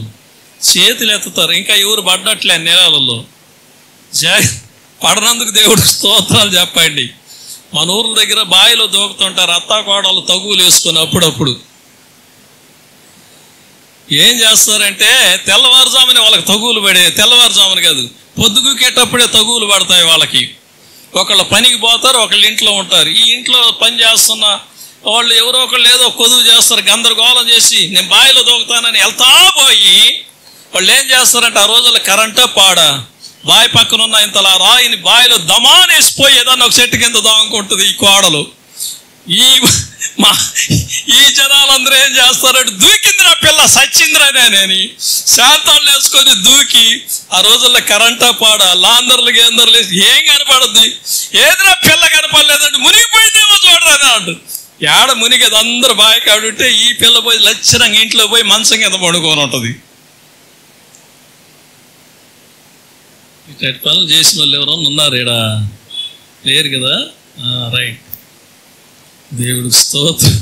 చేతులు ఎత్తుతారు. ఇంకా ఎవరు పడ్డట్లే నేలలో. పడనందుకు దేవుడు స్తోత్రాలు చెప్పండి. మన ఊర్ల దగ్గర బావిలో దూకుతుంటారు అత్తాకోడలు తగువులు వేసుకొని. అప్పుడప్పుడు ఏం చేస్తారంటే తెల్లవారుజామునే వాళ్ళకి తగువులు పడే, తెల్లవారుజామున కాదు పొద్దుగుకేటప్పుడే తగువులు పడతాయి వాళ్ళకి. ఒకళ్ళు పనికి పోతారు, ఒకళ్ళు ఇంట్లో ఉంటారు. ఈ ఇంట్లో పని చేస్తున్న వాళ్ళు ఎవరో ఒకళ్ళు ఏదో కొదువు చేస్తారు, గందరగోళం చేసి నేను బావిలో దూకుతానని వెళ్తా పోయి వాళ్ళు ఏం చేస్తారంటే, ఆ రోజుల్లో కరెంటే పాడా, బావి పక్కన ఉన్న ఇంతలా రాయిని బావిలో దమానేసిపోయి ఏదన్నా ఒక చెట్టు కింద దాముకుంటుంది ఈ కోడలు. ఈ జనాలందరూ ఏం చేస్తారంటే, దూకిందిరా పిల్ల సచ్చిందిరానేని శాంతాలు వేసుకొని దూకి, ఆ రోజుల్లో కరెంటా పాడ, లాందర్లు గేందర్లు వేసి ఏం కనపడద్ది, ఏదిరా పిల్ల కనపడలేదంటే మునిగిపోయిందేమో చూడరా అంటు. ఏడ మునిగేది అందరు బావి కాడుంటే ఈ పిల్ల పోయి లక్షణంగా ఇంట్లో పోయి మంచం కింద పడుకొని ఉంటుంది. ఇట్లాంటి పనులు చేసిన వాళ్ళు ఎవరన్నా ఉన్నారు ఈడ? లేరు కదా. రైట్. దేవుడికి స్తోత్రం.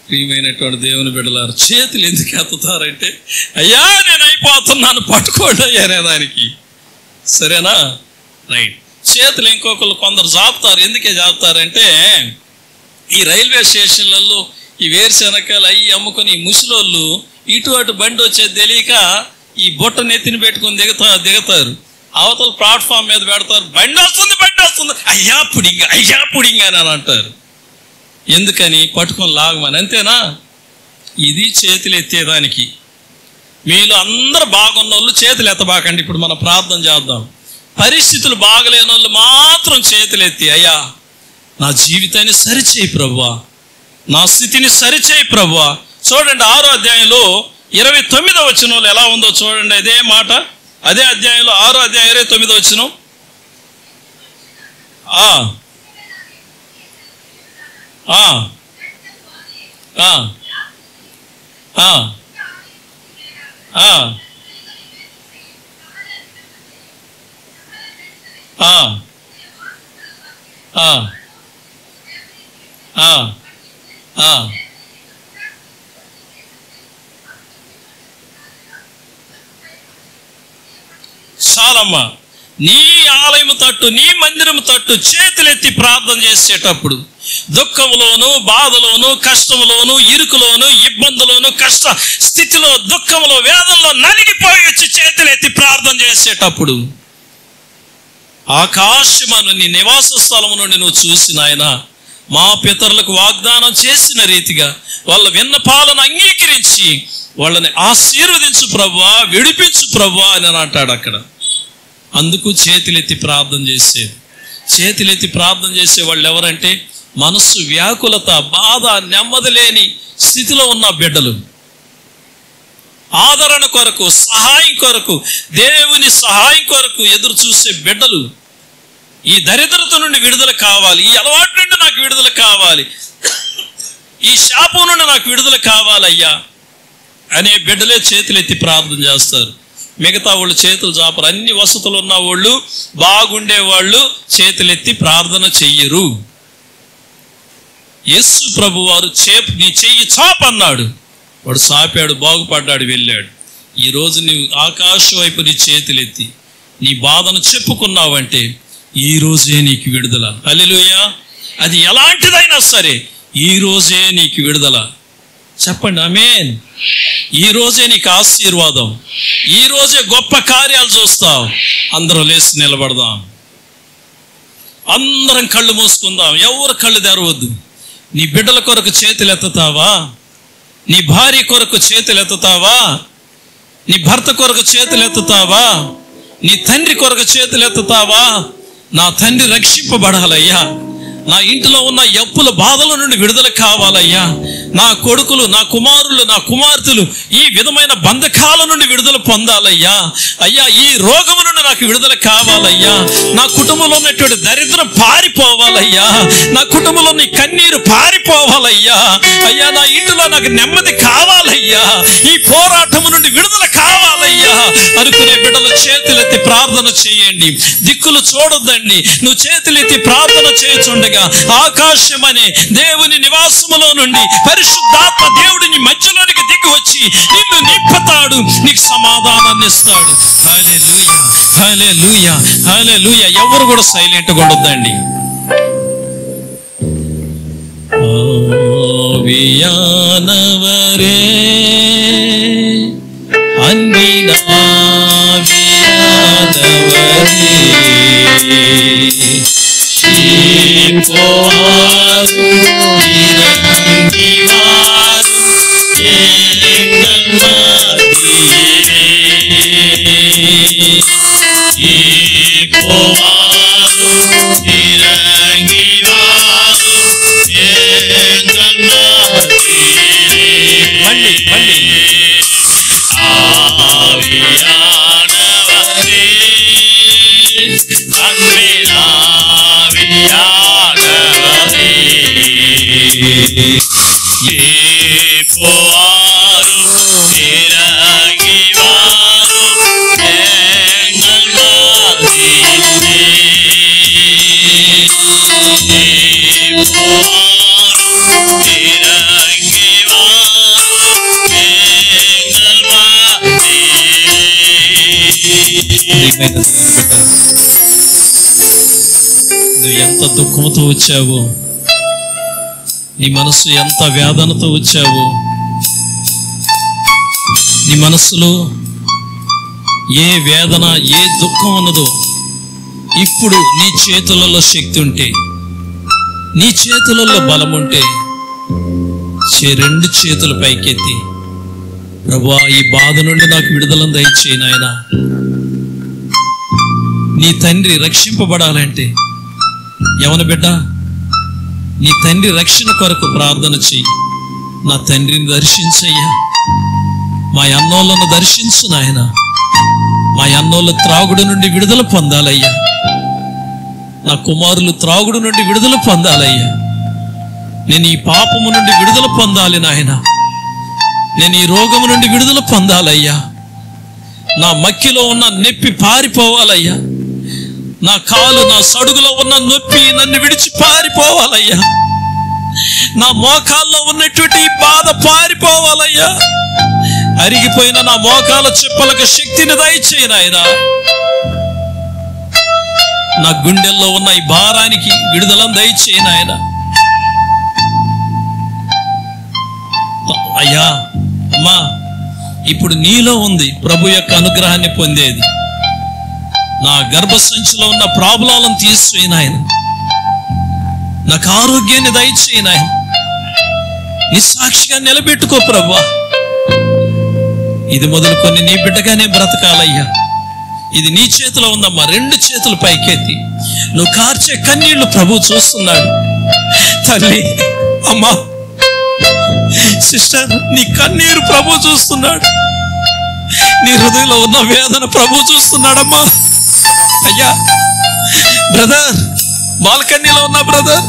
ప్రియమైనటువంటి దేవుని బిడ్డలారు, చేతులు ఎందుకు ఎత్తుతారంటే, అయ్యా నేను అయిపోతున్నాను పట్టుకోండి అనేదానికి. సరేనా? రైట్. చేతులు ఇంకొకరు కొందరు జాపుతారు. ఎందుకే జాపుతారంటే, ఈ రైల్వే స్టేషన్లలో ఈ వేరుశనకాయలు అవి అమ్ముకొని ఈ ముసలోళ్ళు ఇటు అటు బండి వచ్చేది తెలియక ఈ బుట్ట నెత్తిని పెట్టుకుని దిగతారు. అవతల ప్లాట్ఫామ్ మీద పెడతారు, బండి వస్తుంది అయ్యా పుడింగ్ అని అంటారు. ఎందుకని? పట్టుకొని లాగమని. అంతేనా? ఇది చేతులు ఎత్తేదానికి. మీలో అందరు బాగున్న వాళ్ళు చేతులు ఎత్తబాకండి. ఇప్పుడు మనం ప్రార్థన చేద్దాం. పరిస్థితులు బాగలేని వాళ్ళు మాత్రం చేతులు ఎత్తి, అయ్యా నా జీవితాన్ని సరిచేయి ప్రభువా, నా స్థితిని సరిచేయి ప్రభువా. చూడండి 6వ అధ్యాయంలో 29వ వచనంలో ఎలా ఉందో చూడండి. అదే మాట, అదే అధ్యాయంలో 6వ అధ్యాయం 29వ వచనం. చాలమ్మా. నీ ఆలయము తట్టు, నీ మందిరము తట్టు చేతులెత్తి ప్రార్థన చేసేటప్పుడు దుఃఖంలోను, బాధలోను, కష్టంలోను, ఇరుకులోను, ఇబ్బందులోను, కష్ట స్థితిలో, దుఃఖంలో, వేదనలో నలిగిపోయి వచ్చి చేతులెత్తి ప్రార్థన చేసేటప్పుడు ఆకాశమును నీ నివాస స్థలము నుండి నువ్వు చూసిన ఆయన మా పితరులకు వాగ్దానం చేసిన రీతిగా వాళ్ళ విన్నపాలను అంగీకరించి వాళ్ళని ఆశీర్వదించు ప్రభువా, విడిపించు ప్రభువా అని అంటాడు అక్కడ. అందుకు చేతులెత్తి ప్రార్థన చేసేది. చేతులెత్తి ప్రార్థన చేసే వాళ్ళు ఎవరంటే, మనస్సు వ్యాకులత, బాధ, నెమ్మది లేని స్థితిలో ఉన్న బిడ్డలు, ఆదరణ కొరకు, సహాయం కొరకు, దేవుని సహాయం కొరకు ఎదురు చూసే బిడ్డలు. ఈ దరిద్రత నుండి విడుదల కావాలి, ఈ అలవాటు నుండి నాకు విడుదల కావాలి, ఈ శాపం నుండి నాకు విడుదల కావాలయ్యా అనే బిడ్డలే చేతులెత్తి ప్రార్థన చేస్తారు. మిగతా వాళ్ళు చేతులు చాపరు. అన్ని వసతులు ఉన్న వాళ్ళు, బాగుండేవాళ్ళు చేతులెత్తి ప్రార్థన చెయ్యరు. యేసు ప్రభు వారు నీ చెయ్యి చాపన్నాడు, వాడు చాపాడు, బాగుపడ్డాడు, వెళ్ళాడు. ఈరోజు నీవు ఆకాశం వైపు నీ చేతులెత్తి నీ బాధను చెప్పుకున్నావంటే ఈ రోజే నీకు విడుదల. హల్లెలూయా. అది ఎలాంటిదైనా సరే ఈ రోజే నీకు విడుదల. చెప్పండి ఆమేన్. ఈ రోజే నీకు ఆశీర్వాదం, ఈ రోజే గొప్ప కార్యాలు చూస్తావు. అందరం లేచి నిలబడదాం, అందరం కళ్ళు మూసుకుందాం, ఎవరు కళ్ళు తెరవద్దు. నీ బిడ్డల కొరకు చేతులు ఎత్తుతావా? నీ భార్య కొరకు చేతులు ఎత్తుతావా? నీ భర్త కొరకు చేతులు ఎత్తుతావా? నీ తండ్రి కొరకు చేతులు ఎత్తుతావా? నా తండ్రి రక్షింపబడాలయ్యా, నా ఇంటిలో ఉన్న అప్పుల బాధల నుండి విడుదల కావాలయ్యా, నా కొడుకులు, నా కుమారులు, నా కుమార్తెలు ఈ విధమైన బంధకాల నుండి విడుదల పొందాలయ్యా. అయ్యా, ఈ రోగము నుండి నాకు విడుదల కావాలయ్యా, నా కుటుంబంలో ఉన్నటువంటి దరిద్రం పారిపోవాలయ్యా, నా కుటుంబంలో నీ కన్నీరు పారిపోవాలయ్యా. అయ్యా, నా ఇంటిలో నాకు నెమ్మది కావాలయ్యా, ఈ పోరాటము నుండి విడుదల కావాలయ్యా. అనుకునే బిడ్డలు చేతులెత్తి ప్రార్థన చేయండి. దిక్కులు చూడొద్దండి. నువ్వు చేతులెత్తి ప్రార్థన చేయుచుండగా ఆకాశమనే దేవుని నివాసములో నుండి పరిశుద్ధాత్మ దేవుడిని మధ్యలోనికి దిగి వచ్చి నిన్ను నింపుతాడు, నీకు సమాధానాన్ని ఇస్తాడు. హల్లెలూయా, హల్లెలూయా, హల్లెలూయా. ఎవరు కూడా సైలెంట్గా ఉండొద్దండి. ஆவியானவரே அன்பினாவியானவரே இப்போவாரும் இறங்கி வாரும் எங்கள் மத்தியிலே. இப்போவாரும் இறங்கி வாரும் எங்கள் மத்தியிலே. ஆவியானவரே அன்பினாவியானவரே இப்போவாரும் இறங்கி வாரும் எங்கள் மத்தியிலே. இப்போவாரும் இறங்கி வாரும் எங்கள் மத்தியிலே. నువ్వు ఎంత దుఃఖంతో వచ్చావు, నీ మనసు ఎంత వేదనతో వచ్చావు, నీ మనసులో ఏ వేదన ఏ దుఃఖం ఉన్నదో ఇప్పుడు నీ చేతులలో శక్తి ఉంటే, నీ చేతులలో బలం ఉంటే రెండు చేతులు పైకెత్తి, ప్రభువా ఈ బాధ నుండి నాకు విడుదలను దయచేయి నాయనా. నీ తండ్రి రక్షింపబడాలంటే యవన బిడ్డ, నీ తండ్రి రక్షణ కొరకు ప్రార్థన చెయ్యి. నా తండ్రిని దర్శించయ్యా, మా అన్నోళ్ళను దర్శించు నాయన. మా అన్నోళ్ళ త్రాగుడు నుండి విడుదల పొందాలయ్యా. నా కుమారులు త్రాగుడు నుండి విడుదల పొందాలయ్యా. నేను ఈ పాపము నుండి విడుదల పొందాలి నాయన. నేను ఈ రోగము నుండి విడుదల పొందాలయ్యా. నా మక్కిలో ఉన్న నొప్పి పారిపోవాలయ్యా. నా కాలు, నా సడుగులో ఉన్న నొప్పి నన్ను విడిచి పారిపోవాలయ్యా. నా మోకాల్లో ఉన్నటువంటి బాధ పారిపోవాలయ్యా. అరిగిపోయిన నా మోకాల చెప్పులకు శక్తిని దయచేయి నాయనా. నా గుండెల్లో ఉన్న ఈ భారానికి విడుదలను దయచేయి నాయనా. అయ్యా, అమ్మా, ఇప్పుడు నీలో ఉంది ప్రభు యొక్క అనుగ్రహాన్ని పొందేది. నా గర్భసంచిలో ఉన్న ప్రాబ్లాలను తీసివేయి నాయన. నాకు ఆరోగ్యాన్ని దయచేయి నాయన. నిస్సాక్షిగా నిలబెట్టుకో ప్రభువా. ఇది మొదలుకొని నీ బిడ్డగానే బ్రతకాలయ్యా. ఇది నీ చేతిలో ఉందమ్మా. రెండు చేతులు పైకెత్తి నువ్వు కార్చే కన్నీళ్లు ప్రభు చూస్తున్నాడు. తల్లి, అమ్మా, సిస్టర్, నీ కన్నీరు ప్రభు చూస్తున్నాడు. నీ హృదయంలో ఉన్న వేదన ప్రభు చూస్తున్నాడమ్మా. అయ్యా బ్రదర్, బాల్కనీలో ఉన్న బ్రదర్,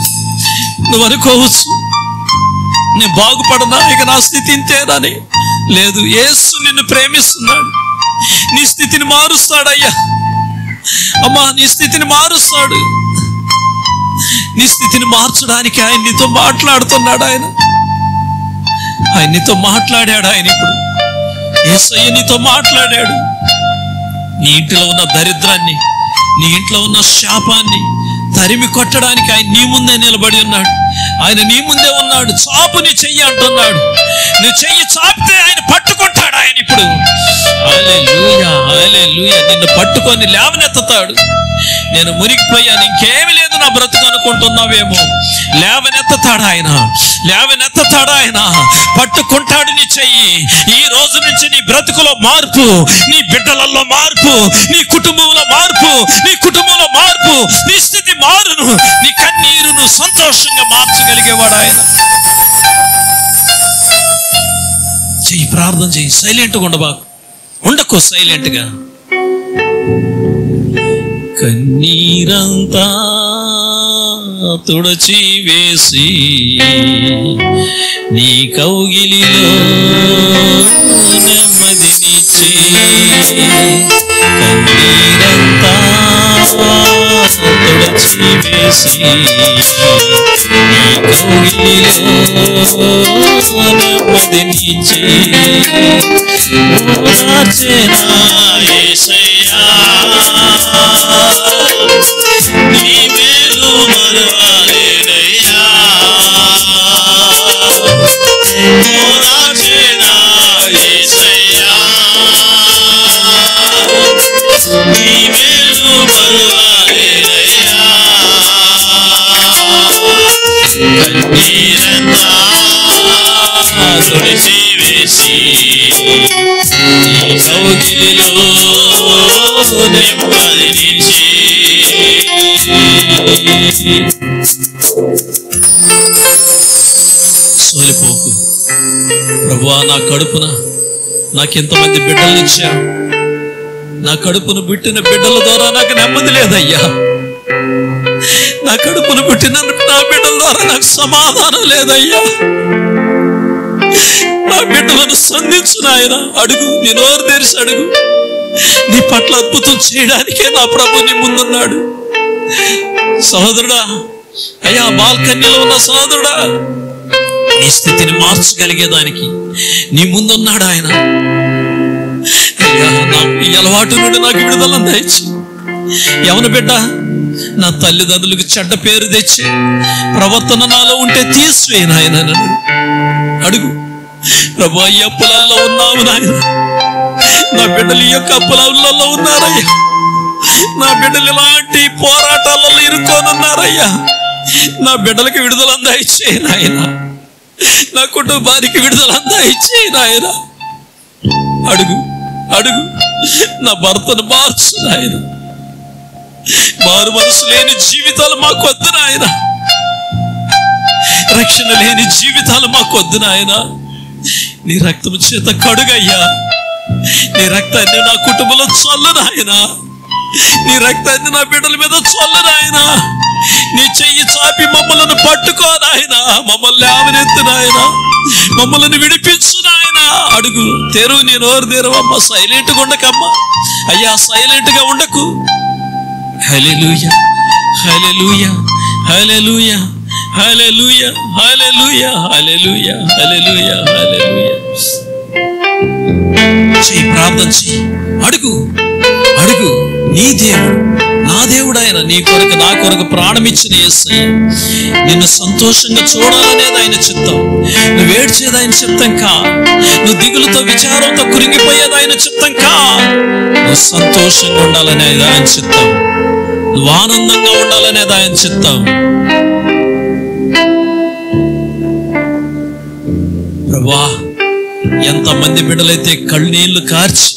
నువ్వు అనుకోవచ్చు నేను బాగుపడనా, ఇక నా స్థితి ఇంతేనని. లేదు, యేసు నిన్ను ప్రేమిస్తున్నాడు. నీ స్థితిని మారుస్తాడయ్యా. అమ్మా, నీ స్థితిని మారుస్తాడు. నీ స్థితిని మార్చడానికి ఆయన నీతో మాట్లాడుతున్నాడు. ఆయన నీతో మాట్లాడాడు. ఆయన ఇప్పుడు యేసయ్య నీతో మాట్లాడాడు. నీ ఇంట్లో ఉన్న దరిద్రాన్ని, నీ ఇంట్లో ఉన్న శాపాన్ని తరిమి కొట్టడానికి ఆయన నీ ముందే నిలబడి ఉన్నాడు. ఆయన నీ ముందే ఉన్నాడు. చాపు నీ చెయ్యి అంటున్నాడు. నువ్వు చెయ్యి చాపితే ఆయన పట్టుకుంటాడు. ఆయన ఇప్పుడు హల్లెలూయా, హల్లెలూయా, నిన్ను పట్టుకొని లేవనెత్తుతాడు. నేను మునిగిపోయాను, ఇంకేమి లేదు నా బ్రతుకు అనుకుంటున్నావేమో. లేవనెత్తుతాడు ఆయన, లేవనెత్తుతాడు ఆయన. పట్టుకుంటాడు నీ చెయ్యి. ఈ రోజు నుంచి నీ బ్రతుకులో మార్పు, నీ బిడ్డలలో మార్పు, నీ కుటుంబంలో మార్పు, నీ కుటుంబంలో మార్పు, నీ స్థితి మారును. నీ కన్నీరును సంతోషంగా మార్చగలిగేవాడు ఆయన. చెయ్యి, ప్రార్థన చెయ్యి. సైలెంట్గా ఉండకు సైలెంట్గా. కన్నీరంతా తుడచి వేసి నీ కౌగిలిలో నెమ్మదిని తుడిచి కన్నీరంతా తుడిచి వేసి నెమ్మదినిచ్చి ఓదార్చెనా యేసయ్యా నీ మేలు మరువలేనయ్యా ఓదార్చెనా యేసయ్యా నీ మేలు మరువలేనయ్యా కన్నీరంతా తుడిచి వేసి కౌగిలిలో నెమ్మదినిచ్చి సోలిపోకు ప్రభువా, నా కడుపున నాకెంతమంది బిడ్డలు ఇచ్చారు. నా కడుపును పుట్టిన బిడ్డల ద్వారా నాకు నెమ్మది లేదయ్యా. నా కడుపును పుట్టిన నా బిడ్డల ద్వారా నాకు సమాధానం లేదయ్యా. నా బిడ్డలను సంధించు నాయన. అడుగు, నీ నోరు తెరిచి అడుగు. నీ పట్ల అద్భుతం చేయడానికే నా ప్రభు నీ ముందున్నాడు. సహోదరుడా, అయ్యా బాల్కన్యలో ఉన్న సహోదరుడా, నీ స్థితిని మార్చగలిగేదానికి నీ ముందున్నాడు ఆయన. అయ్యా, నాకు ఈ అలవాటు నుండి నాకు విడుదల దయచి. ఎవరు బిడ్డ, నా తల్లిదండ్రులకు చెడ్డ పేరు తెచ్చి ప్రవర్తన నాలో ఉంటే తీసివేయి నాయన. అడుగు ప్రభు, ఈ అప్పులలో ఉన్నావు నాయన. నా బిడ్డలు ఈ యొక్క అప్పులలో ఉన్నారయ్యా. నా బిడ్డలు ఇలాంటి పోరాటాలలో ఇరుక్కోనున్నారయ్యా. నా బిడ్డలకి విడుదల దయచేయి నాయన. నా కుటుంబానికి విడుదల దయచేయి నాయన. అడుగు అడుగు, నా భర్తను మార్చు నాయన. మారు మనసు లేని జీవితాలు మాకు వద్దు నాయన. రక్షణ లేని జీవితాలు మాకు వద్దు నాయన. నీ రక్తము చేత కడుగయ్యా. నీ రక్తాన్ని నా కుటుంబంలో చల్లు నాయన. నీ రక్తాన్ని నా బిడ్డల మీద చల్లు నాయన. నీ చెయ్యి చాపి మమ్మల్ని పట్టుకో నాయన. మమ్మల్ని లేవనెత్తు నాయన. మమ్మల్ని విడిపించు నాయన. అడుగు, తెరువు, నీ నోరు తెరువమ్మ. సైలెంట్గా ఉండకమ్మా అయ్యా, సైలెంట్గా ఉండకు. హల్లెలూయా హల్లెలూయా హల్లెలూయా హల్లెలూయా హల్లెలూయా హల్లెలూయా హల్లెలూయా హల్లెలూయా. చెయ్యి, ప్రార్థన చెయ్యి. అడుగు అడుగు. నీ దేవుడు, నా దేవుడు ఆయన. నీ కొరకు నా కొరకు ప్రాణమిచ్చిన యేసయ్య. నిన్ను సంతోషంగా చూడాలనేది ఆయన చిత్తం. నువ్వు ఏడ్చేది ఆయన చిత్తం కా. నువ్వు దిగులుతో విచారంతో కురింగిపోయేది ఆయన చిత్తం కా. నువ్వు సంతోషంగా ఉండాలనేది ఆయన చిత్తం. నువ్వు ఆనందంగా ఉండాలనేది ఆయన చిత్తం. ప్రభువా, ఎంతమంది బిడ్డలైతే కళ్ళనీళ్లు కార్చి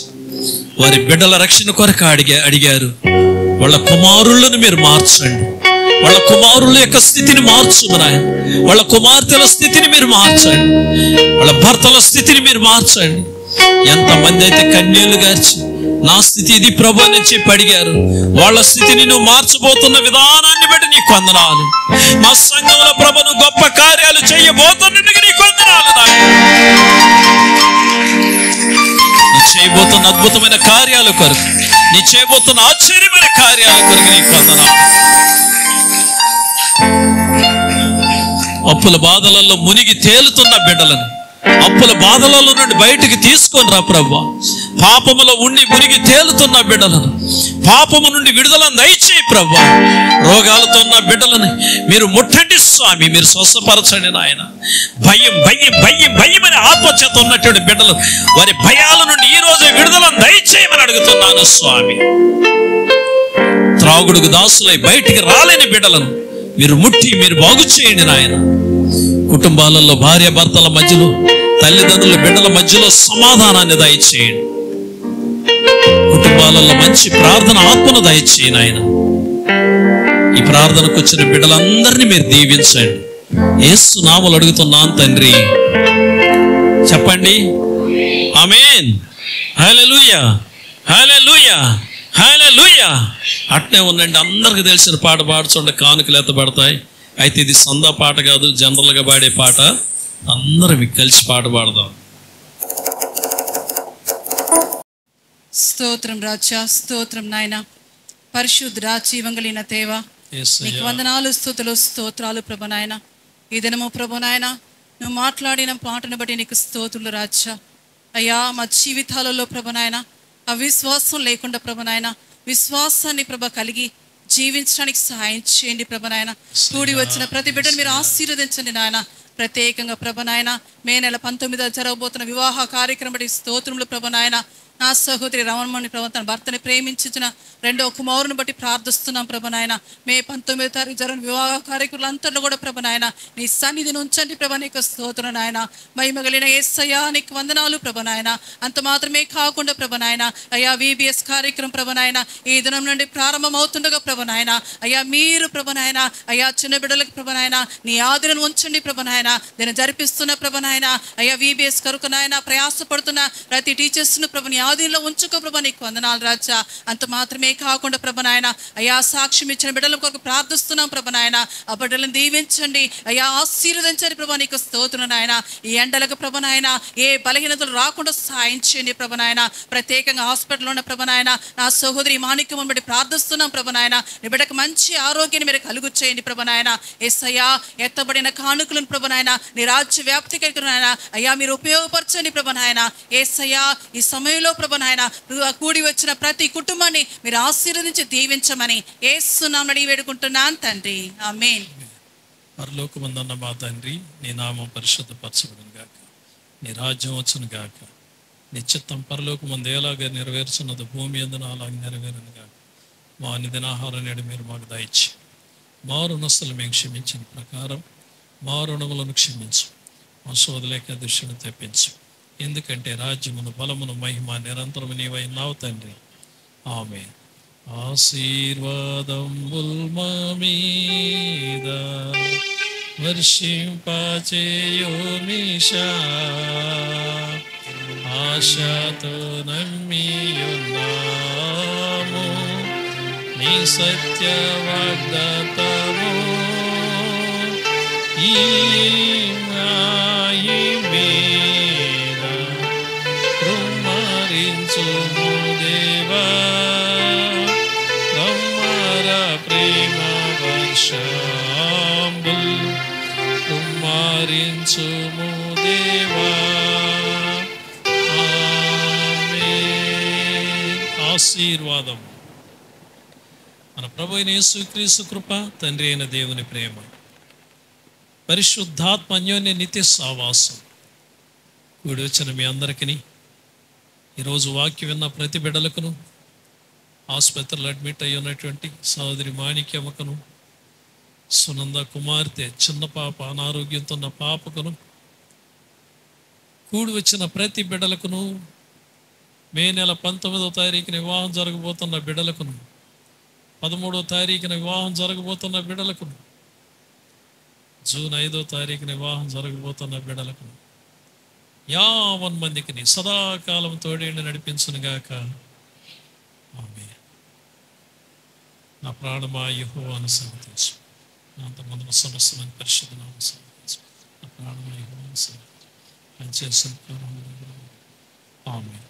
వారి బిడ్డల రక్షణ కొరకు అడిగారు. వాళ్ళ కుమారులను మీరు మార్చండి. వాళ్ళ కుమారుల యొక్క స్థితిని మార్చుము నాయన. వాళ్ళ కుమార్తెల స్థితిని మీరు మార్చండి. వాళ్ళ భర్తల స్థితిని మీరు మార్చండి. ఎంతమంది అయితే కన్నీళ్లు గార్చి నా స్థితి ఇది ప్రభు అని చెప్పి అడిగారు. వాళ్ళ స్థితిని నువ్వు మార్చబోతున్న విధానాన్ని బట్టి నీకు వందనాలు. మా సంఘంలో ప్రభును గొప్ప కార్యాలు చేయబోతున్నందుకు నీకు వందనాలు నాయన. నీ చేయబోతున్న అద్భుతమైన కార్యాల కొరకు, నీ చేయబోతున్న ఆశ్చర్యమైన కార్యాల కొరకు నీకు వందనాలు. అప్పుల బాధలలో మునిగి తేలుతున్న బిడ్డలను అప్పుల బాధలలో నుండి బయటికి తీసుకొని రా ప్రభువా. పాపములో ఉండి మునిగి తేలుతున్న బిడ్డలను పాపము నుండి విడుదలను దయచేయి ప్రభువా. రోగాలతో ఉన్న బిడ్డలని మీరు ముట్టండి స్వామి. మీరు స్వస్థపరచండి నాయన. భయం భయం భయం భయం అని ఆత్మచేత ఉన్నటువంటి బిడ్డలు వారి భయాల నుండి ఈ రోజే విడుదలను దయచేయమని అడుగుతున్నాను స్వామి. త్రాగుడుకు దాసులై బయటికి రాలేని బిడ్డలను మీరు ముట్టి మీరు బాగు చేయండి నాయన. కుటుంబాలలో భార్య భర్తల మధ్యలో, తల్లిదండ్రుల బిడ్డల మధ్యలో సమాధానాన్ని దయచేయండి. కుటుంబాలలో మంచి ప్రార్థన ఆత్మను దయచేయండి ఆయన. ఈ ప్రార్థనకు వచ్చిన బిడ్డలందరినీ మీరు దీవించండి. యేసు నామములో అడుగుతున్నాను తండ్రి. చెప్పండి ఆమేన్. హల్లెలూయా హల్లెలూయా హల్లెలూయా. అట్నే ఉండండి. అందరికి తెలిసిన పాట పాడుచుండే కానుకలు ఎత్తబడతాయి. అయితే ఇది సందా పాట కాదు, జనరల్గా పాడే పాట. అందరం కలిసి పాట పాడదాం. స్తోత్రం రాజా, స్తోత్రం నాయన. పరిశుద్ధ జీవం కలిగిన దేవ, నీకు వందనాలు, స్తుతులు, స్తోత్రాలు ప్రభు నాయన. ఈ దినము ప్రభు నాయన నువ్వు మాట్లాడిన పాటను బట్టి నీకు స్తోత్రులు రాజా. అయ్యా, మా జీవితాలలో ప్రభు నాయన అవిశ్వాసం లేకుండా ప్రభు నాయన విశ్వాసాన్ని ప్రభ కలిగి జీవించడానికి సహాయం చేయండి ప్రభు నాయన. కూడి వచ్చిన ప్రతి బిడ్డను మీరు ఆశీర్వదించండి నాయన. ప్రత్యేకంగా ప్రభు నాయన మే నెల 19 జరగబోతున్న వివాహ కార్యక్రమం బట్టి స్తోత్రములు ప్రభు నాయన. నా సహోదరి రమణమణి ప్రభు తన భర్తని ప్రేమించిన రెండో కుమారుని బట్టి ప్రార్థిస్తున్నాం ప్రభు నాయన. మే 19వ తారీఖు జరిగిన వివాహ కార్యక్రమాలు అంతట్లో కూడా ప్రభు నాయన నీ సన్నిధిని ఉంచండి ప్రభు. నీకు స్తోత్రం నాయన. మహిమగలిగిన యేసయ్యా నీకు వందనాలు ప్రభు నాయన. అంత మాత్రమే కాకుండా ప్రభు నాయన అయ్యా VBS కార్యక్రమం ప్రభు నాయన ఈ దినం నుండి ప్రారంభం అవుతుండగా ప్రభు నాయన అయ్యా మీరు ప్రభు నాయన అయ్యా చిన్న బిడ్డలకు ప్రభు నాయన నీ ఆదరణ ఉంచండి ప్రభు నాయన. దీన్ని జరిపిస్తున్న ప్రభు నాయన అయ్యా VBS కొరకు నాయన ప్రయాసపడుతున్న ప్రతి టీచర్స్ను ప్రభు నీ ఆధీనంలో ఉంచుకో ప్రభు. నీకు వందనాలు రాజా. అంత మాత్రమే కాకుండా ప్రభు నాయన అయ్యా సాక్ష్యం ఇచ్చిన బిడ్డల కొరకు ప్రార్థిస్తున్నాం ప్రభు నాయన. ఆ బిడ్డలను దీవించండి అయ్యా, ఆశీర్వదించండి ప్రభు. నీకు స్తోత్రం నాయన. ఈ ఎండలకు ప్రభు నాయన ఏ బలహీనతలు రాకుండా సహాయం చేయండి ప్రభు నాయన. ప్రత్యేకంగా హాస్పిటల్లో ఉన్న ప్రభు నాయన నా సహోదరి మాణిక్యం బట్టి ప్రార్థిస్తున్నాం ప్రభు నాయన. నీ బిడ్డకు మంచి ఆరోగ్యాన్ని మీరు కలుగు చేయండి ప్రభు నాయన. యేసయ్యా ఎత్తబడిన కానుకలను ప్రభు నాయన నీ రాజ్య వ్యాప్తికి నాయన అయ్యా మీరు ఉపయోగపరచండి ప్రభు నాయన. యేసయ్యా ఈ సమయంలో ప్రభు నాయన కూడి వచ్చిన ప్రతి కుటుంబాన్ని మీరు ఆశీర్వదించి దీవించమని యేసు నామమున అడిగి వేడుకుంటున్నాను తండ్రి. ఆమేన్. పరలోకమందున్న మా తండ్రి, నీ నామం పరిశుద్ధపరచబడును గాక, నీ రాజ్యం వచ్చును గాక, నీ చిత్తం పరలోకమందు ఎలాగ నెరవేర్చున్నది భూమి యందున అలాగే నెరవేరును గాక. మా నిదినాహారం నేడు మీరు మాకు దయచి మా రుణస్తులు మేము క్షమించిన ప్రకారం మా రుణములను క్షమించు, మా శోధలేక దృష్టిని తెప్పించు. ఎందుకంటే రాజ్యమును బలమును మహిమ నిరంతరము నీవై ఉన్నావు తండ్రి. ఆమేన్. ఆశీర్వాదముల్ మా మీద వర్షింపచేయు మీషా, ఆశతో నమ్మియున్నాము నీ సత్య వాగ్దానము. ఈ మాయి మీద కుమ్మరించుము దేవా, కమ్మర ప్రేమ వర్షంబుల్ కుమ్మరించుము దేవా. ఆమేన్. ఆశీర్వాదం. మన ప్రభువైన యేసుక్రీస్తు కృప, తండ్రి అయిన దేవుని ప్రేమ, పరిశుద్ధాత్మ అన్యోన్య నిత్య సావాసం కూడి వచ్చిన మీ అందరికీ, ఈరోజు వాక్యం విన్న ప్రతి బిడ్డలకును, ఆసుపత్రిలో అడ్మిట్ అయ్యి ఉన్నటువంటి సహోదరి మాణిక్యమ్మకును, సునంద కుమార్తె చిన్న పాప అనారోగ్యంతో ఉన్న పాపకును, కూడి వచ్చిన ప్రతి బిడ్డలకును, మే నెల 19వ తారీఖున వివాహం జరగబోతున్న బిడ్డలకును, 13వ తారీఖున వివాహం జరగబోతున్న బిడ్డలకును, జూన్ 5వ తారీఖున వివాహం జరగబోతున్న బిడ్డలకు 50 మందికి సదాకాలం తోడేండి నడిపించునుగాక. ఆమేన్. నా ప్రాణమా యెహోవాను సమర్పించు, నా అంతమందున సమస్తమైన పరిశుద్ధ నామమున సమర్పించు. నా ప్రాణమా యెహోవాను సమర్పించు. ఆయన చేసిన ఆమేన్.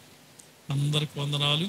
అందరికి వందనాలు.